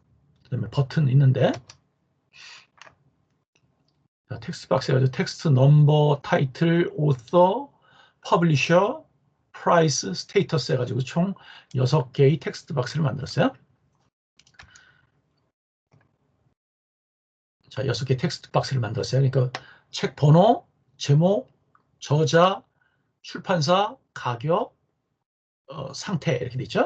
그다음에 버튼 있는데, 자, 텍스트 박스에 가지고 텍스트 넘버, 타이틀, 오서, 퍼블리셔, 프라이스, 스테이터스 해가지고 총 6개의 텍스트 박스를 만들었어요. 자, 6개 텍스트 박스를 만들었어요. 그러니까 책 번호, 제목, 저자, 출판사, 가격, 상태 이렇게 돼 있죠.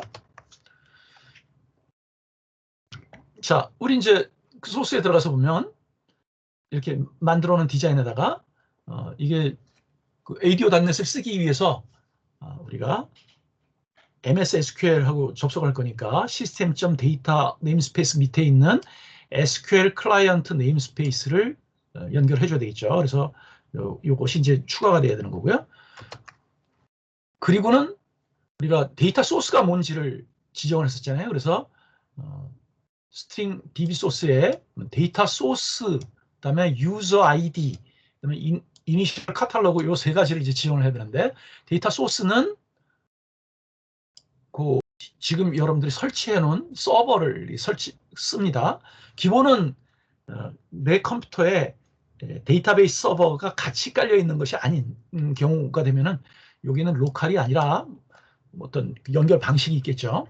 자, 우리 이제 그 소스에 들어가서 보면 이렇게 만들어 놓은 디자인에다가 이게 그 ADO.NET을 쓰기 위해서 우리가 MS SQL하고 접속할 거니까 시스템.데이터 네임스페이스 밑에 있는 SQL 클라이언트 네임스페이스를 연결해 줘야 되겠죠. 그래서 요것이 이제 추가가 돼야 되는 거고요. 그리고는 우리가 데이터 소스가 뭔지를 지정을 했었잖아요. 그래서 스트링 DB 소스에 데이터 소스, 그다음에 유저 아이디, 그다음에 이니셜 카탈로그 요 3가지를 이제 지정을 해야 되는데, 데이터 소스는 그 지금 여러분들이 설치해 놓은 서버를 씁니다. 기본은 내 컴퓨터에 데이터베이스 서버가 같이 깔려 있는 것이 아닌 경우가 되면은 여기는 로컬이 아니라 어떤 연결 방식이 있겠죠.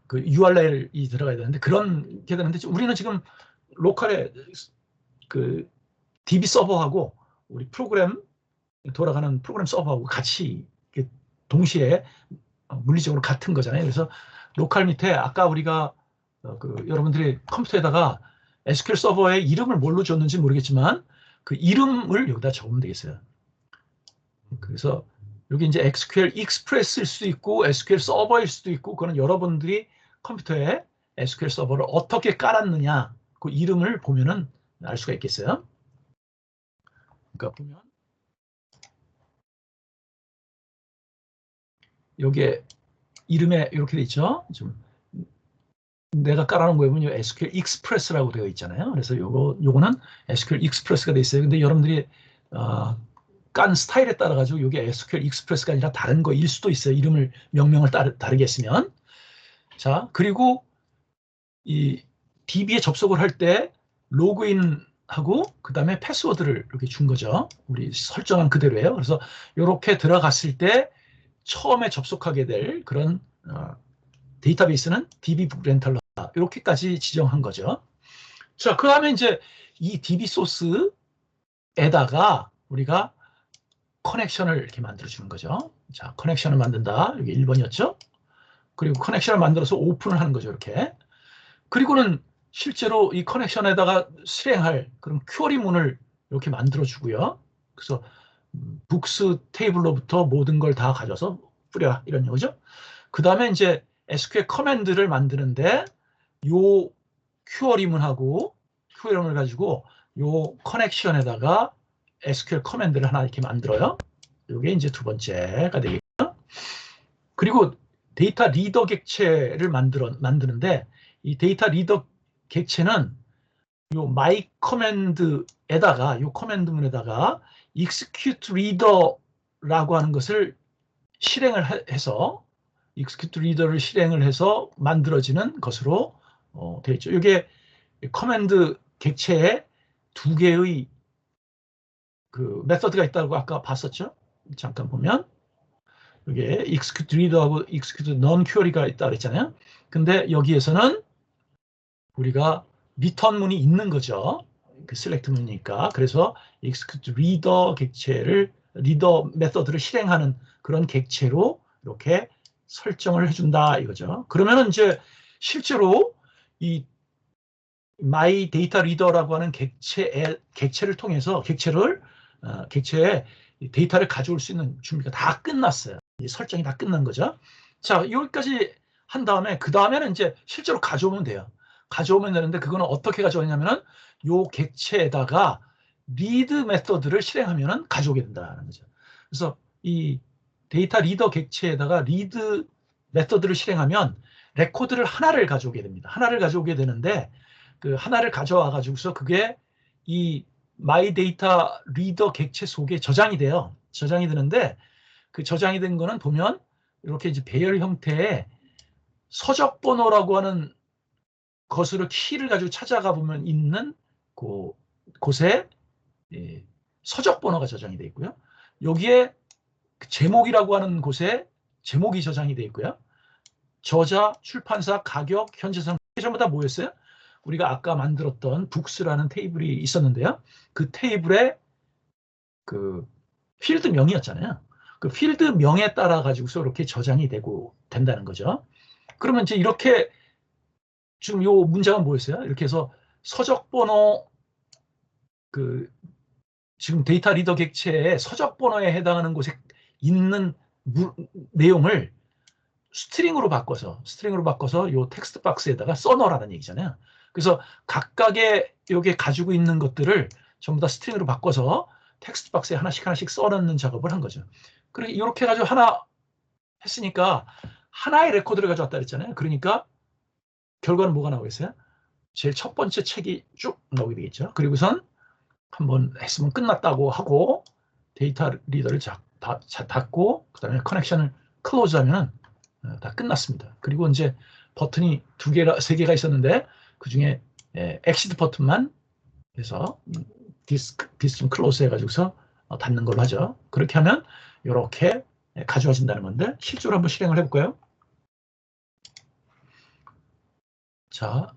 그 URL이 들어가야 되는데 그렇게 되는데, 우리는 지금 로컬에 그 DB 서버하고 우리 프로그램 돌아가는 프로그램 서버하고 같이 동시에 물리적으로 같은 거잖아요. 그래서 로컬 밑에 아까 우리가 여러분들이 컴퓨터에다가 SQL 서버의 이름을 뭘로 줬는지 모르겠지만 그 이름을 여기다 적으면 되겠어요. 그래서 여기 이제 SQL 익스프레스일 수도 있고 SQL 서버일 수도 있고, 그거는 여러분들이 컴퓨터에 SQL 서버를 어떻게 깔았느냐 그 이름을 보면은 알 수가 있겠어요. 그러니까 보면 여기에 이름에 이렇게 돼 있죠. 좀 내가 깔아놓은 거에 보면 SQL 익스프레스라고 되어 있잖아요. 그래서 요거는 SQL 익스프레스가 돼 있어요. 근데 여러분들이 깐 스타일에 따라 가지고 이게 SQL 익스프레스가 아니라 다른 거일 수도 있어요. 이름을 명명을 다르게 했으면. 자, 그리고 이 DB에 접속을 할 때 로그인하고 그 다음에 패스워드를 이렇게 준 거죠. 우리 설정한 그대로예요. 그래서 이렇게 들어갔을 때 처음에 접속하게 될 그런 데이터베이스는 DB북 렌탈러다. 이렇게까지 지정한 거죠. 자, 그 다음에 이제 이 DB 소스에다가 우리가 커넥션을 이렇게 만들어주는 거죠. 자, 커넥션을 만든다. 여기 1번이었죠. 그리고 커넥션을 만들어서 오픈을 하는 거죠. 이렇게. 그리고는 실제로 이 커넥션에다가 실행할 그런 큐어리 문을 이렇게 만들어주고요. 그래서 북스 테이블로부터 모든 걸 다 가져서 뿌려라. 이런 거죠. 그 다음에 이제 SQL 커맨드를 만드는데 요 큐어리문하고 큐어리문을 가지고 요 커넥션에다가 SQL 커맨드를 하나 이렇게 만들어요. 이게 이제 두 번째가 되겠죠. 그리고 데이터 리더 객체를 만드는데 이 데이터 리더 객체는 요 my 커맨드에다가 요 커맨드문에다가 execute reader라고 하는 것을 실행을 해서 execute reader를 실행을 해서 만들어지는 것으로 되어 있죠. 이게 커맨드 객체에 두 개의 그 메서드가 있다고 아까 봤었죠. 잠깐 보면 이게 execute reader하고 execute non-query가 있다 그랬잖아요. 근데 여기에서는 우리가 리턴 문이 있는 거죠. 그 select 문이니까. 그래서 execute reader 객체를 리더 메서드를 실행하는 그런 객체로 이렇게 설정을 해준다 이거죠. 그러면은 이제 실제로 이 my data reader라고 하는 객체를 통해서 객체에 데이터를 가져올 수 있는 준비가 다 끝났어요. 설정이 다 끝난 거죠. 자, 여기까지 한 다음에 그 다음에는 이제 실제로 가져오면 돼요. 가져오면 되는데 그거는 어떻게 가져오냐면은 요 객체에다가 리드 메서드를 실행하면은 가져오게 된다는 거죠. 그래서 이 데이터 리더 객체에다가 리드 메서드를 실행하면 레코드를 하나를 가져오게 됩니다. 하나를 가져오게 되는데 그 하나를 가져와 가지고서 그게 이 마이 데이터 리더 객체 속에 저장이 돼요. 저장이 되는데 그 저장이 된 거는 보면 이렇게 이제 배열 형태의 서적 번호라고 하는 것으로 키를 가지고 찾아가 보면 있는 곳에 서적 번호가 저장이 되어 있고요. 여기에 제목이라고 하는 곳에 제목이 저장이 되어 있고요. 저자, 출판사, 가격, 현재상 전부 다 뭐였어요? 우리가 아까 만들었던 북스라는 테이블이 있었는데요. 그 테이블에 그 필드명이었잖아요. 그 필드명에 따라 가지고서 이렇게 저장이 되고 된다는 거죠. 그러면 이제 이렇게 지금 요 문장은 뭐였어요? 이렇게 해서 서적 번호 그 지금 데이터 리더 객체의 서적 번호에 해당하는 곳에 있는 내용을 스트링으로 바꿔서 요 텍스트 박스에다가 써넣으라는 얘기잖아요. 그래서 각각의 여기에 가지고 있는 것들을 전부 다 스트링으로 바꿔서 텍스트 박스에 하나씩 써넣는 작업을 한 거죠. 그리고 이렇게 해가지고 하나 했으니까 하나의 레코드를 가져왔다 그랬잖아요. 그러니까 결과는 뭐가 나오겠어요? 제일 첫 번째 책이 쭉 나오게 되겠죠. 그리고선 한번 했으면 끝났다고 하고 데이터 리더를 닫고 그다음에 커넥션을 클로즈하면 다 끝났습니다. 그리고 이제 버튼이 세 개가 있었는데 그 중에 엑시트 버튼만 해서 디스 클로즈 해가지고서 닫는 걸로 하죠. 그렇게 하면 이렇게 가져와진다는 건데 실제로 한번 실행을 해볼까요? 자,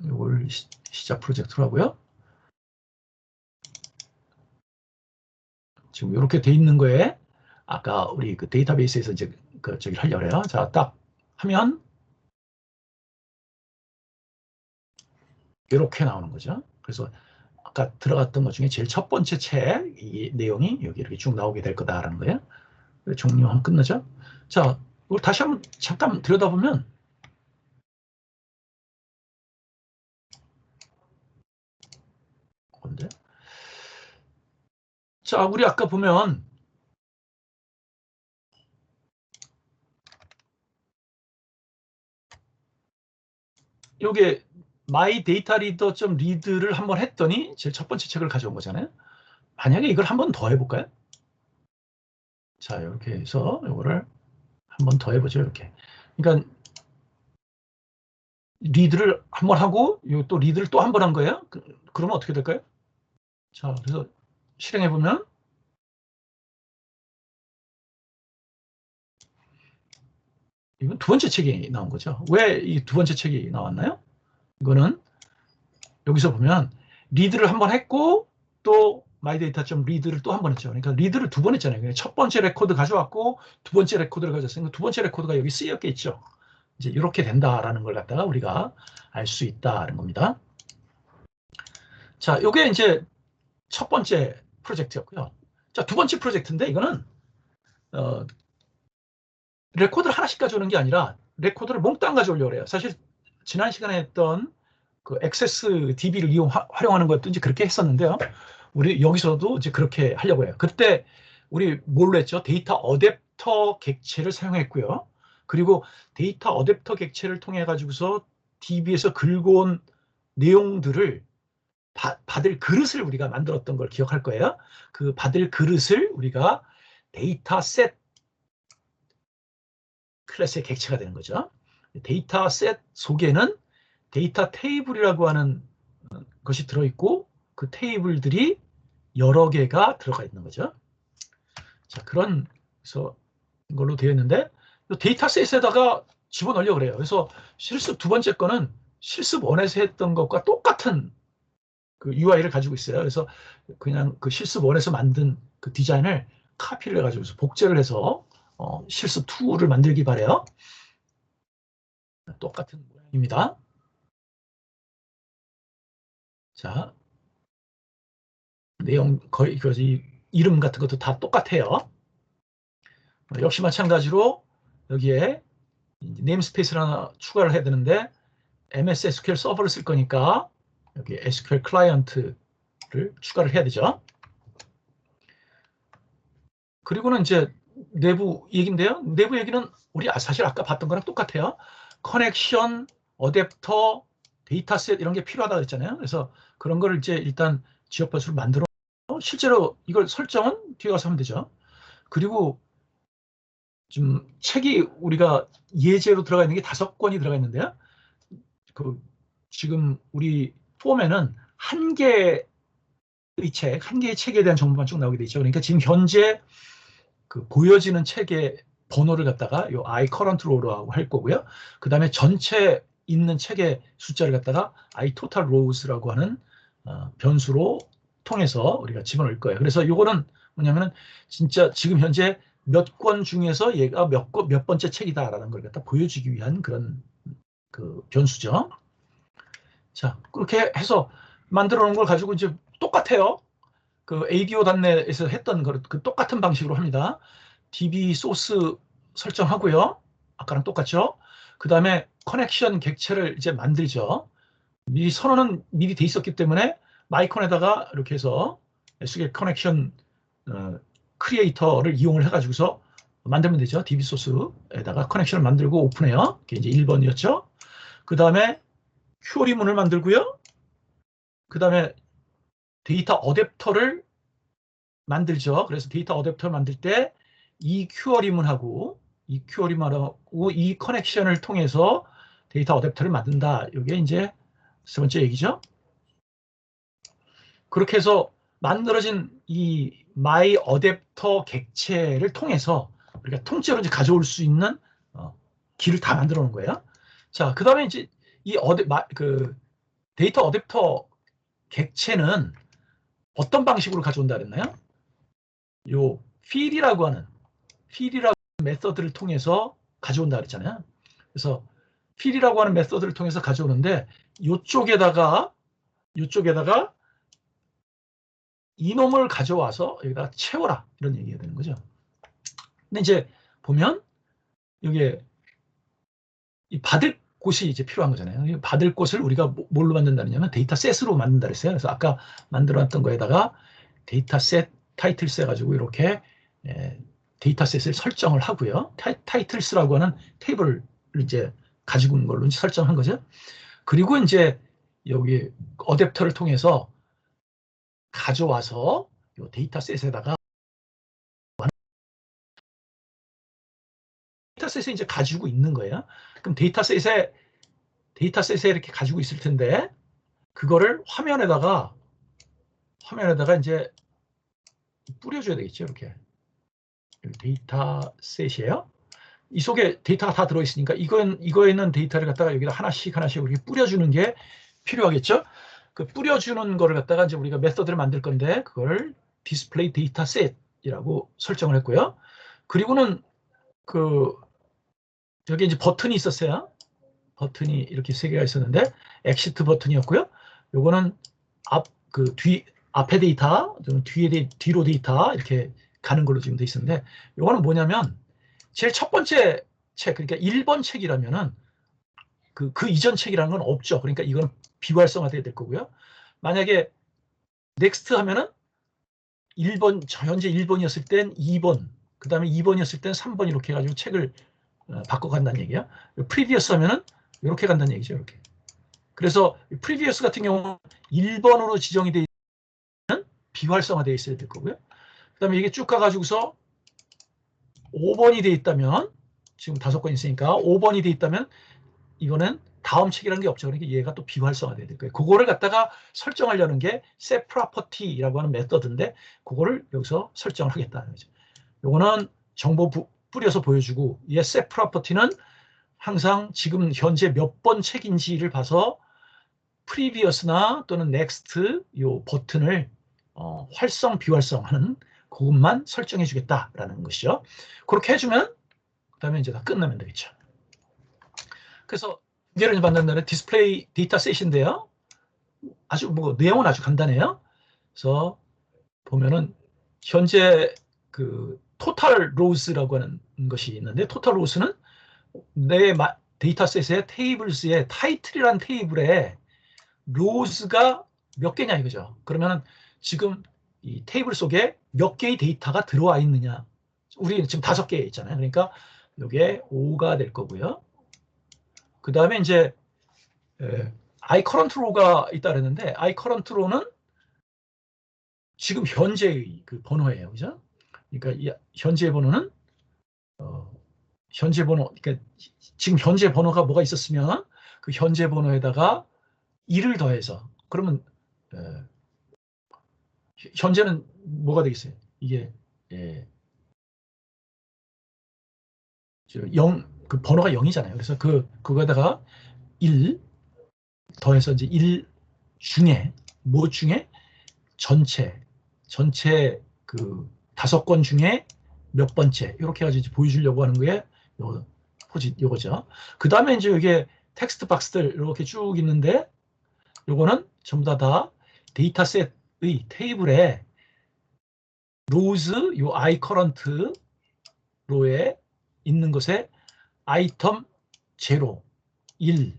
이걸 시작 프로젝트로 하고요. 지금 이렇게 돼 있는 거에 아까 우리 그 데이터베이스에서 이제 저기 하려고 해요. 자, 딱 하면 이렇게 나오는 거죠. 그래서 아까 들어갔던 것 중에 제일 첫 번째 책 이 내용이 여기 이렇게 쭉 나오게 될 거다라는 거예요. 종료하면 끝나죠. 자, 이걸 다시 한번 잠깐 들여다보면 뭔데? 자, 우리 아까 보면 요게 my data reader.read를 한번 했더니 제일 첫 번째 책을 가져온 거잖아요. 만약에 이걸 한번 더 해볼까요? 자, 이렇게 해서 이거를 한번 더 해보죠. 이렇게. 그러니까 리드를 한번 하고 또 리드를 또 한 번 한 거예요. 그러면 어떻게 될까요? 자, 그래서 실행해 보면 이건 두 번째 책이 나온 거죠. 왜 이 두 번째 책이 나왔나요? 이거는 여기서 보면 리드를 한 번 했고 또 myData.read를 또 한 번 했죠. 그러니까 리드를 두 번 했잖아요. 그러니까 첫 번째 레코드 가져왔고 두 번째 레코드를 가져왔으니까 두 번째 레코드가 여기 쓰였겠죠. 이제 이렇게 된다라는 걸 갖다가 우리가 알 수 있다는 겁니다. 자, 요게 이제 첫 번째 프로젝트였고요. 자, 두 번째 프로젝트인데 이거는 레코드를 하나씩 가져오는 게 아니라 레코드를 몽땅 가져오려고 해요. 사실 지난 시간에 했던 그 액세스 DB를 활용하는 것도 이제 그렇게 했었는데요. 우리 여기서도 이제 그렇게 하려고 해요. 그때 우리 뭘로 했죠? 데이터 어댑터 객체를 사용했고요. 그리고 데이터 어댑터 객체를 통해 가지고서 DB에서 긁어온 내용들을 받을 그릇을 우리가 만들었던 걸 기억할 거예요. 그 받을 그릇을 우리가 데이터셋 클래스의 객체가 되는 거죠. 데이터셋 속에는 데이터 테이블이라고 하는 것이 들어있고 그 테이블들이 여러 개가 들어가 있는 거죠. 자, 그런 걸로 되어 있는데 데이터셋에다가 집어넣으려고 그래요. 그래서 실습 두 번째 거는 실습 1에서 했던 것과 똑같은 그 UI를 가지고 있어요. 그래서 그냥 그 실습 1에서 만든 그 디자인을 카피를 해가지고 복제를 해서 실습 2를 만들기 바래요. 똑같은 모양입니다. 자, 내용 거의 이름 같은 것도 다 똑같아요. 역시 마찬가지로 여기에 네임스페이스를 하나 추가를 해야 되는데 MS SQL 서버를 쓸 거니까 여기 SQL 클라이언트를 추가를 해야 되죠. 그리고는 이제 내부 얘기인데요. 내부 얘기는 우리 사실 아까 봤던 거랑 똑같아요. 커넥션, 어댑터, 데이터셋 이런 게 필요하다고 했잖아요. 그래서 그런 거를 이제 일단 지역버스로 만들어 실제로 이걸 설정은 뒤에 가서 하면 되죠. 그리고 지금 책이 우리가 예제로 들어가 있는 게 5권이 들어가 있는데요. 그 지금 우리 폼에는 한 개의 책에 대한 정보만 쭉 나오게 돼 있죠. 그러니까 지금 현재 그 보여지는 책의 번호를 갖다가 요 I current row라고 할 거고요. 그 다음에 전체 있는 책의 숫자를 갖다가 I total rows라고 하는 변수로 통해서 우리가 집어넣을 거예요. 그래서 이거는 뭐냐면은 진짜 지금 현재 몇 권 중에서 얘가 몇 번째 책이다라는 걸 갖다 보여주기 위한 그런 그 변수죠. 자, 그렇게 해서 만들어 놓은 걸 가지고 이제 똑같아요. 그 ADO.NET에서 했던 그 똑같은 방식으로 합니다. DB 소스 설정하고요. 아까랑 똑같죠? 그 다음에 커넥션 객체를 이제 만들죠. 미리 선언은 미리 돼 있었기 때문에 마이콘에다가 이렇게 해서 SQL 커넥션 크리에이터를 이용을 해가지고서 만들면 되죠. DB 소스에다가 커넥션을 만들고 오픈해요. 이게 이제 1번이었죠. 그 다음에 큐어리문을 만들고요. 그 다음에 데이터 어댑터를 만들죠. 그래서 데이터 어댑터를 만들 때 이 큐어리문하고 이 커넥션을 통해서 데이터 어댑터를 만든다. 이게 이제 세 번째 얘기죠. 그렇게 해서 만들어진 이 마이 어댑터 객체를 통해서 우리가 통째로 이제 가져올 수 있는 길을 다 만들어 놓은 거예요. 자, 그 다음에 이제 이 데이터 어댑터 객체는 어떤 방식으로 가져온다 그랬나요? 요 필이라고 하는 메서드를 통해서 가져온다 그랬잖아요. 그래서 필이라고 하는 메서드를 통해서 가져오는데 이쪽에다가 이놈을 가져와서 여기다 채워라 이런 얘기가 되는 거죠. 근데 이제 보면 여기에 이 받을 곳이 이제 필요한 거잖아요. 받을 곳을 우리가 뭘로 만든다느냐면 데이터셋으로 만든다 그랬어요. 그래서 아까 만들어놨던 거에다가 데이터셋 타이틀스 해가지고 이렇게 데이터셋을 설정을 하고요. 타이틀스라고 하는 테이블을 이제 가지고 있는 걸로 이제 설정한 거죠. 그리고 이제 여기 어댑터를 통해서 가져와서 이 데이터셋에다가 데이터셋에 이제 가지고 있는 거예요. 그럼 데이터셋에 이렇게 가지고 있을 텐데 그거를 화면에다가 이제 뿌려줘야 되겠죠. 이렇게 데이터셋이에요. 이 속에 데이터가 다 들어있으니까 이거에 있는 데이터를 갖다가 여기다 하나씩 우리 뿌려주는 게 필요하겠죠. 그 뿌려주는 거를 갖다가 이제 우리가 메서드를 만들 건데 그걸 디스플레이 데이터 셋이라고 설정을 했고요. 그리고는 여기 이제 버튼이 있었어요. 버튼이 이렇게 세 개가 있었는데 엑시트 버튼이었고요. 요거는 앞에 데이터, 뒤로 데이터 이렇게 가는 걸로 지금 돼 있었는데 요거는 뭐냐면 제일 첫 번째 책, 그러니까 1번 책이라면은 그 이전 책이라는 건 없죠. 그러니까 이거는 비활성화돼야 될 거고요. 만약에 넥스트 하면은 1번, 현재 1번이었을 땐 2번, 그 다음에 2번이었을 땐 3번 이렇게 해가지고 책을 바꿔간다는 얘기야. 프리비어스 하면은 이렇게 간다는 얘기죠. 이렇게. 그래서 프리비어스 같은 경우는 1번으로 지정이 되어 있는 비활성화되어 있어야 될 거고요. 그 다음에 이게 쭉 가가지고서 5번이 되어 있다면, 지금 5건 있으니까 5번이 되어 있다면 이거는 다음 책이라는 게 없죠. 그러니까 얘가 또 비활성화돼야 될 거예요. 그거를 갖다가 설정하려는 게 set property라고 하는 메서드인데 그거를 여기서 설정을 하겠다는 거죠. 요거는 정보 뿌려서 보여주고, 이 set property는 항상 지금 현재 몇 번 책인지를 봐서 previously 또는 next 요 버튼을 활성 비활성하는 그것만 설정해 주겠다라는 것이죠. 그렇게 해주면 그다음에 이제 다 끝나면 되겠죠. 그래서 예를 만든다는 디스플레이 데이터 셋인데요. 아주 내용은 아주 간단해요. 그래서 보면은 현재 그 토탈 로우스라고 하는 것이 있는데, 토탈 로우스는 내 데이터셋의 테이블스의 타이틀이라는 테이블에 로우스가 몇 개냐 이거죠. 그러면은 지금 이 테이블 속에 몇 개의 데이터가 들어와 있느냐. 우리 지금 5개 있잖아요. 그러니까 이게 5가 될 거고요. 그 다음에 이제 I current row가 있다 그랬는데, I current row는 지금 현재의 그 번호예요. 그죠? 그러니까 이 현재 번호는 현재 번호, 그러니까 지금 현재 번호가 뭐가 있었으면 그 현재 번호에다가 1을 더해서, 그러면 현재는 뭐가 되겠어요? 이게 0, 그 번호가 0이잖아요. 그래서 그거에다가 1 더해서 이제 1 중에 뭐 중에 전체 그 5건 중에 몇 번째 이렇게 해가지고 이제 보여주려고 하는 거에 요거죠. 그 다음에 이제 여기에 텍스트 박스들 이렇게 쭉 있는데 요거는 전부 다 데이터셋의 테이블에 로우즈 요 I current 로에 있는 것에 아이템 0, 1,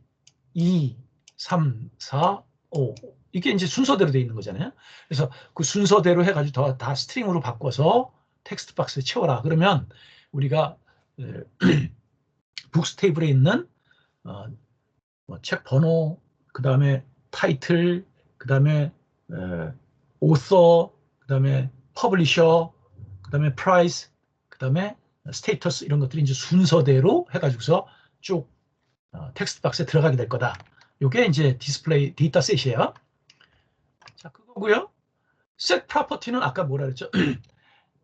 2, 3, 4, 5 이게 이제 순서대로 되어 있는 거잖아요. 그래서 그 순서대로 해가지고 다 스트링으로 바꿔서 텍스트 박스에 채워라. 그러면 우리가 북스 테이블에 있는 책 번호, 그 다음에 타이틀, 그 다음에 오서, 그 다음에 퍼블리셔, 그 다음에 프라이스, 그 다음에 스테이터스 이런 것들이 이제 순서대로 해가지고서 쭉 텍스트 박스에 들어가게 될 거다. 이게 이제 디스플레이 데이터 셋이에요. 자, 그거고요. set property는 아까 뭐라 그랬죠?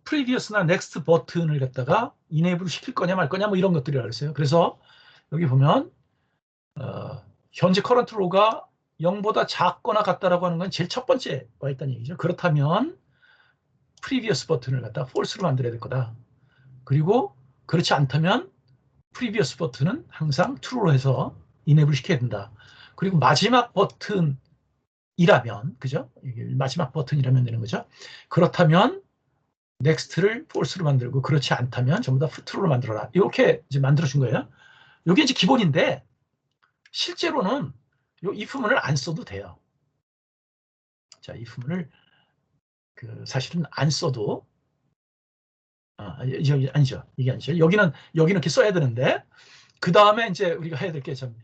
previous나 next 버튼을 갖다가 enable 시킬 거냐 말 거냐 뭐 이런 것들이라고 그랬어요. 그래서 여기 보면 현재 current row가 0보다 작거나 같다라고 하는 건 제일 첫 번째 와 있다는 얘기죠. 그렇다면 previous 버튼을 갖다가 false로 만들어야 될 거다. 그리고 그렇지 않다면 previous 버튼은 항상 true로 해서 enable 시켜야 된다. 그리고 마지막 버튼이라면, 그죠? 마지막 버튼이라면 되는 거죠. 그렇다면 next를 false로 만들고, 그렇지 않다면 전부 다 true로 만들어라. 이렇게 이제 만들어준 거예요. 이게 이제 기본인데 실제로는 이 if문을 안 써도 돼요. 자, if문을 사실은 안 써도 여기 아니죠. 이게 아니죠. 여기는 이렇게 써야 되는데, 그 다음에 이제 우리가 해야 될 게 참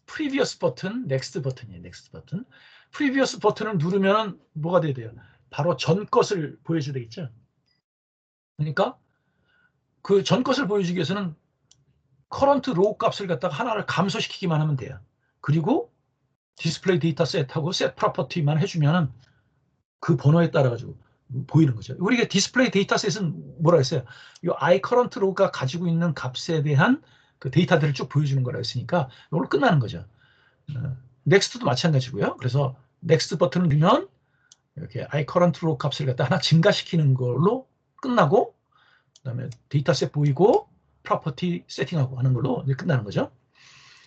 previous 버튼, next 버튼이에요. next 버튼. previous 버튼을 누르면 뭐가 돼야 돼요? 바로 전 것을 보여줘야 되겠죠. 그러니까 그 전 것을 보여주기 위해서는 current row 값을 갖다가 하나를 감소시키기만 하면 돼요. 그리고 디스플레이 데이터 셋하고 set property만 해주면은 그 번호에 따라 가지고 보이는 거죠. 우리가 디스플레이 데이터셋은 뭐라 했어요? 이 iCurrentLog가 가지고 있는 값에 대한 그 데이터들을 쭉 보여주는 거라 했으니까 이걸로 끝나는 거죠. 넥스트도 마찬가지고요. 그래서 넥스트 버튼을 누르면 이렇게 iCurrentLog 값을 갖다 하나 증가시키는 걸로 끝나고, 그다음에 데이터셋 보이고 프로퍼티 세팅하고 하는 걸로 이제 끝나는 거죠.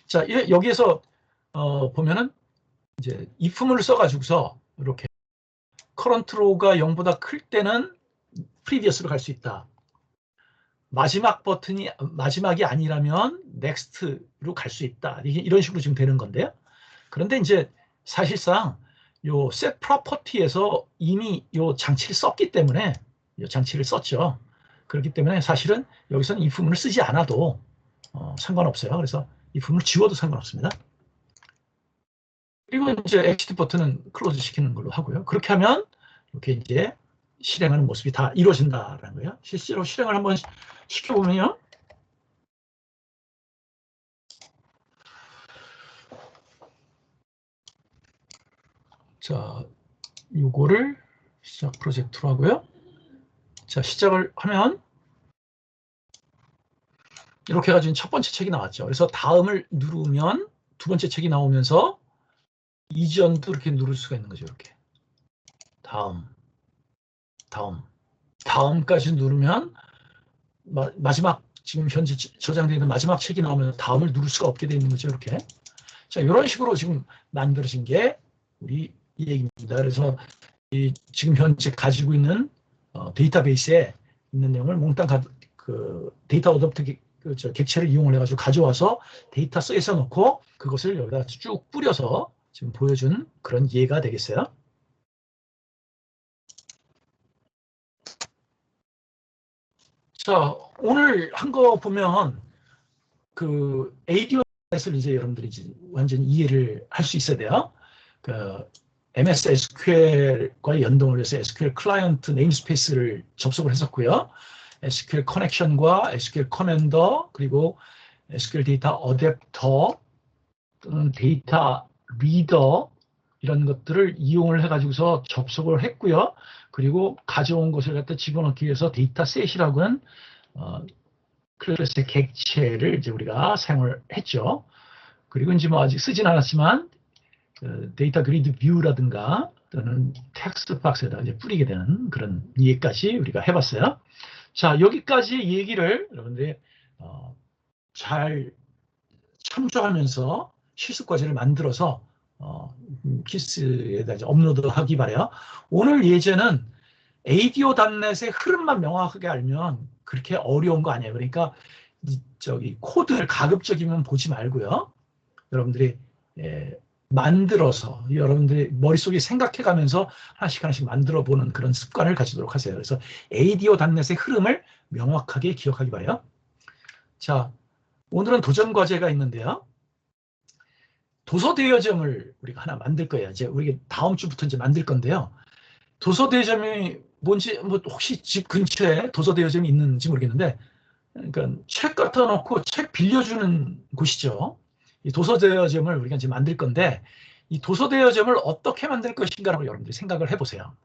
자, 여기에서 보면은 이제 if문을 써가지고서 이렇게 currentLog가 0보다 클 때는 previous로 갈 수 있다. 마지막 버튼이 마지막이 아니라면 next로 갈 수 있다. 이런 식으로 지금 되는 건데요. 그런데 이제 사실상 요 set property에서 이미 요 장치를 썼기 때문에, 요 장치를 썼죠. 그렇기 때문에 사실은 여기서는 if문을 쓰지 않아도 상관없어요. 그래서 if문을 지워도 상관없습니다. 그리고 이제 exit 버튼은 클로즈 시키는 걸로 하고요. 그렇게 하면 이렇게 이제 실행하는 모습이 다 이루어진다라는 거예요. 실제로 실행을 한번 시켜보면요. 자, 요거를 시작 프로젝트로 하고요. 자, 시작을 하면 이렇게 해가지고 첫 번째 책이 나왔죠. 그래서 다음을 누르면 두 번째 책이 나오면서 이전도 이렇게 누를 수가 있는 거죠. 이렇게 다음까지 누르면 마지막 지금 현재 저장되어 있는 마지막 책이 나오면 다음을 누를 수가 없게 되어 있는 거죠. 이렇게. 자, 이런 식으로 지금 만들어진 게 우리 이 얘기입니다. 그래서 지금 현재 가지고 있는 데이터베이스에 있는 내용을 몽땅 그 데이터 어댑터 객체를 이용을 해가지고 가져와서 데이터셋에 넣고 그것을 여기다 쭉 뿌려서 지금 보여준 그런 예가 되겠어요. 자, 오늘 한 거 보면 그 ADOS를 이제 여러분들이 이제 완전히 이해를 할 수 있어야 돼요. 그 MS SQL과 연동을 해서 SQL 클라이언트 네임스페이스를 접속을 했었고요. SQL 커넥션과 SQL 커맨더, 그리고 SQL 데이터 어댑터 또는 데이터 리더 이런 것들을 이용을 해가지고서 접속을 했고요. 그리고 가져온 것을 갖다 집어넣기 위해서 데이터셋이라고 하는 클래스의 객체를 이제 우리가 사용을 했죠. 그리고 이제 뭐 아직 쓰진 않았지만 데이터 그리드 뷰라든가 또는 텍스트 박스에다 이제 뿌리게 되는 그런 이해까지 우리가 해봤어요. 자, 여기까지 얘기를 여러분들이 잘 참조하면서 실습 과제를 만들어서 키스에다 이제 업로드하기 바래요. 오늘 예제는 ADO.NET의 흐름만 명확하게 알면 그렇게 어려운 거 아니에요. 그러니까 저기 코드를 가급적이면 보지 말고요. 여러분들이 만들어서 여러분들이 머릿속에 생각해가면서 하나씩 만들어 보는 그런 습관을 가지도록 하세요. 그래서 ADO.NET의 흐름을 명확하게 기억하기 바래요. 자, 오늘은 도전 과제가 있는데요. 도서 대여점을 우리가 하나 만들 거예요. 이제 우리 다음 주부터 이제 만들 건데요. 도서 대여점이 뭔지 뭐 혹시 집 근처에 도서 대여점이 있는지 모르겠는데, 그러니까 책 갖다 놓고 책 빌려주는 곳이죠. 이 도서 대여점을 우리가 이제 만들 건데, 이 도서 대여점을 어떻게 만들 것인가라고 여러분들이 생각을 해보세요.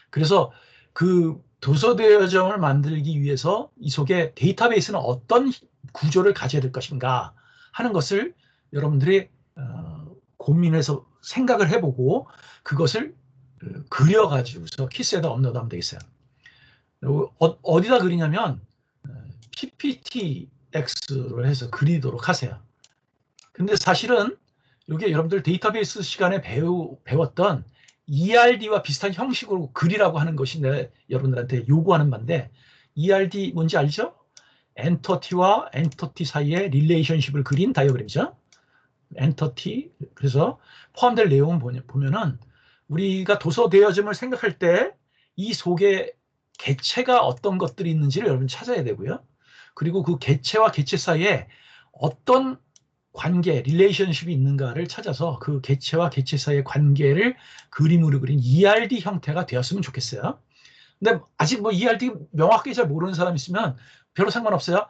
그래서 그 도서 대여점을 만들기 위해서 이 속에 데이터베이스는 어떤 구조를 가져야 될 것인가 하는 것을 여러분들이 고민해서 생각을 해보고 그것을 그려가지고서 키스에다 업로드하면 되겠어요. 어디다 그리냐면 PPTX로 해서 그리도록 하세요. 근데 사실은 이게 여러분들 데이터베이스 시간에 배웠던 ERD와 비슷한 형식으로 그리라고 하는 것이 여러분들한테 요구하는 바인데, ERD 뭔지 알죠? 엔터티와 엔터티 사이의 릴레이션십을 그린 다이어그램이죠. 엔터티, 그래서 포함될 내용을 보면은 우리가 도서 대여점을 생각할 때 이 속에 객체가 어떤 것들이 있는지를 여러분 찾아야 되고요. 그리고 그 객체와 객체 사이에 어떤 관계, 릴레이션십이 있는가를 찾아서 그 객체와 객체 사이의 관계를 그림으로 그린 ERD 형태가 되었으면 좋겠어요. 근데 아직 뭐 ERD 명확하게 잘 모르는 사람 있으면 별로 상관없어요.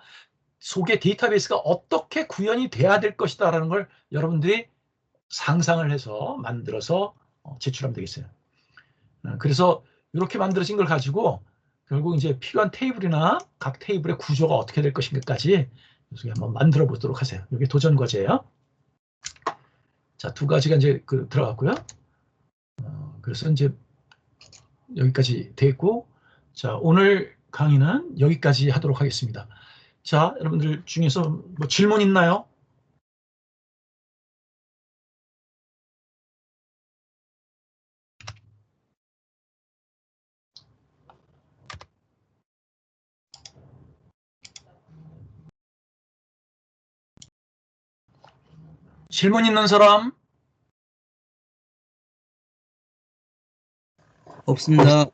속에 데이터베이스가 어떻게 구현이 돼야 될 것이다라는 걸 여러분들이 상상을 해서 만들어서 제출하면 되겠어요. 그래서 이렇게 만들어진 걸 가지고 결국 이제 필요한 테이블이나 각 테이블의 구조가 어떻게 될 것인가까지 한번 만들어 보도록 하세요. 이게 도전 과제예요. 자, 두 가지가 이제 들어갔고요. 그래서 이제 여기까지 됐고, 자, 오늘 강의는 여기까지 하도록 하겠습니다. 자, 여러분들 중에서 뭐 질문 있나요? 질문 있는 사람? 없습니다.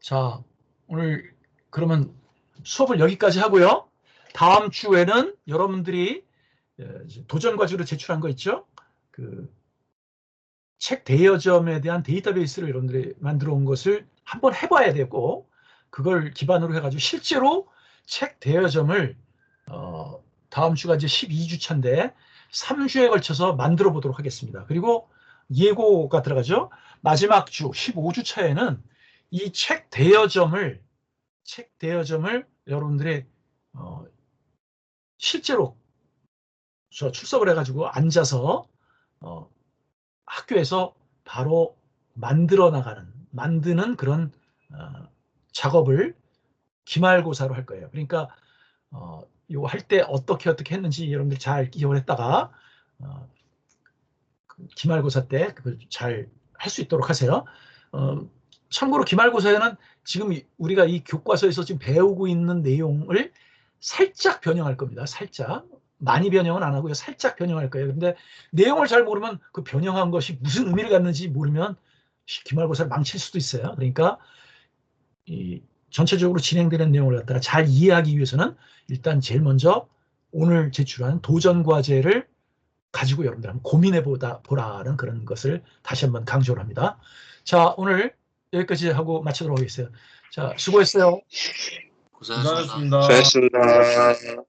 자, 오늘 그러면 수업을 여기까지 하고요. 다음 주에는 여러분들이 도전 과제로 제출한 거 있죠? 책 대여점에 대한 데이터베이스를 여러분들이 만들어 온 것을 한번 해봐야 되고, 그걸 기반으로 해가지고 실제로 책 대여점을 다음 주가 이제 12주 차인데 3주에 걸쳐서 만들어 보도록 하겠습니다. 그리고 예고가 들어가죠. 마지막 주 15주 차에는 이 책 대여점을 여러분들의 실제로 출석을 해가지고 앉아서 학교에서 바로 만드는 그런 작업을 기말고사로 할 거예요. 그러니까 이거 할 때 어떻게 했는지 여러분들 잘 기억을 했다가 기말고사 때 그걸 잘 할 수 있도록 하세요. 참고로 기말고사에는 지금 우리가 이 교과서에서 지금 배우고 있는 내용을 살짝 변형할 겁니다. 살짝. 많이 변형은 안 하고요. 살짝 변형할 거예요. 근데 내용을 잘 모르면 그 변형한 것이 무슨 의미를 갖는지 모르면 기말고사를 망칠 수도 있어요. 그러니까 이 전체적으로 진행되는 내용을 갖다가 잘 이해하기 위해서는 일단 제일 먼저 오늘 제출한 도전 과제를 가지고 여러분들 한번 고민해 보라는 그런 것을 다시 한번 강조를 합니다. 자, 오늘 여기까지 하고 마치도록 하겠어요. 자, 수고했어요. 고생하셨습니다. 고생하셨습니다.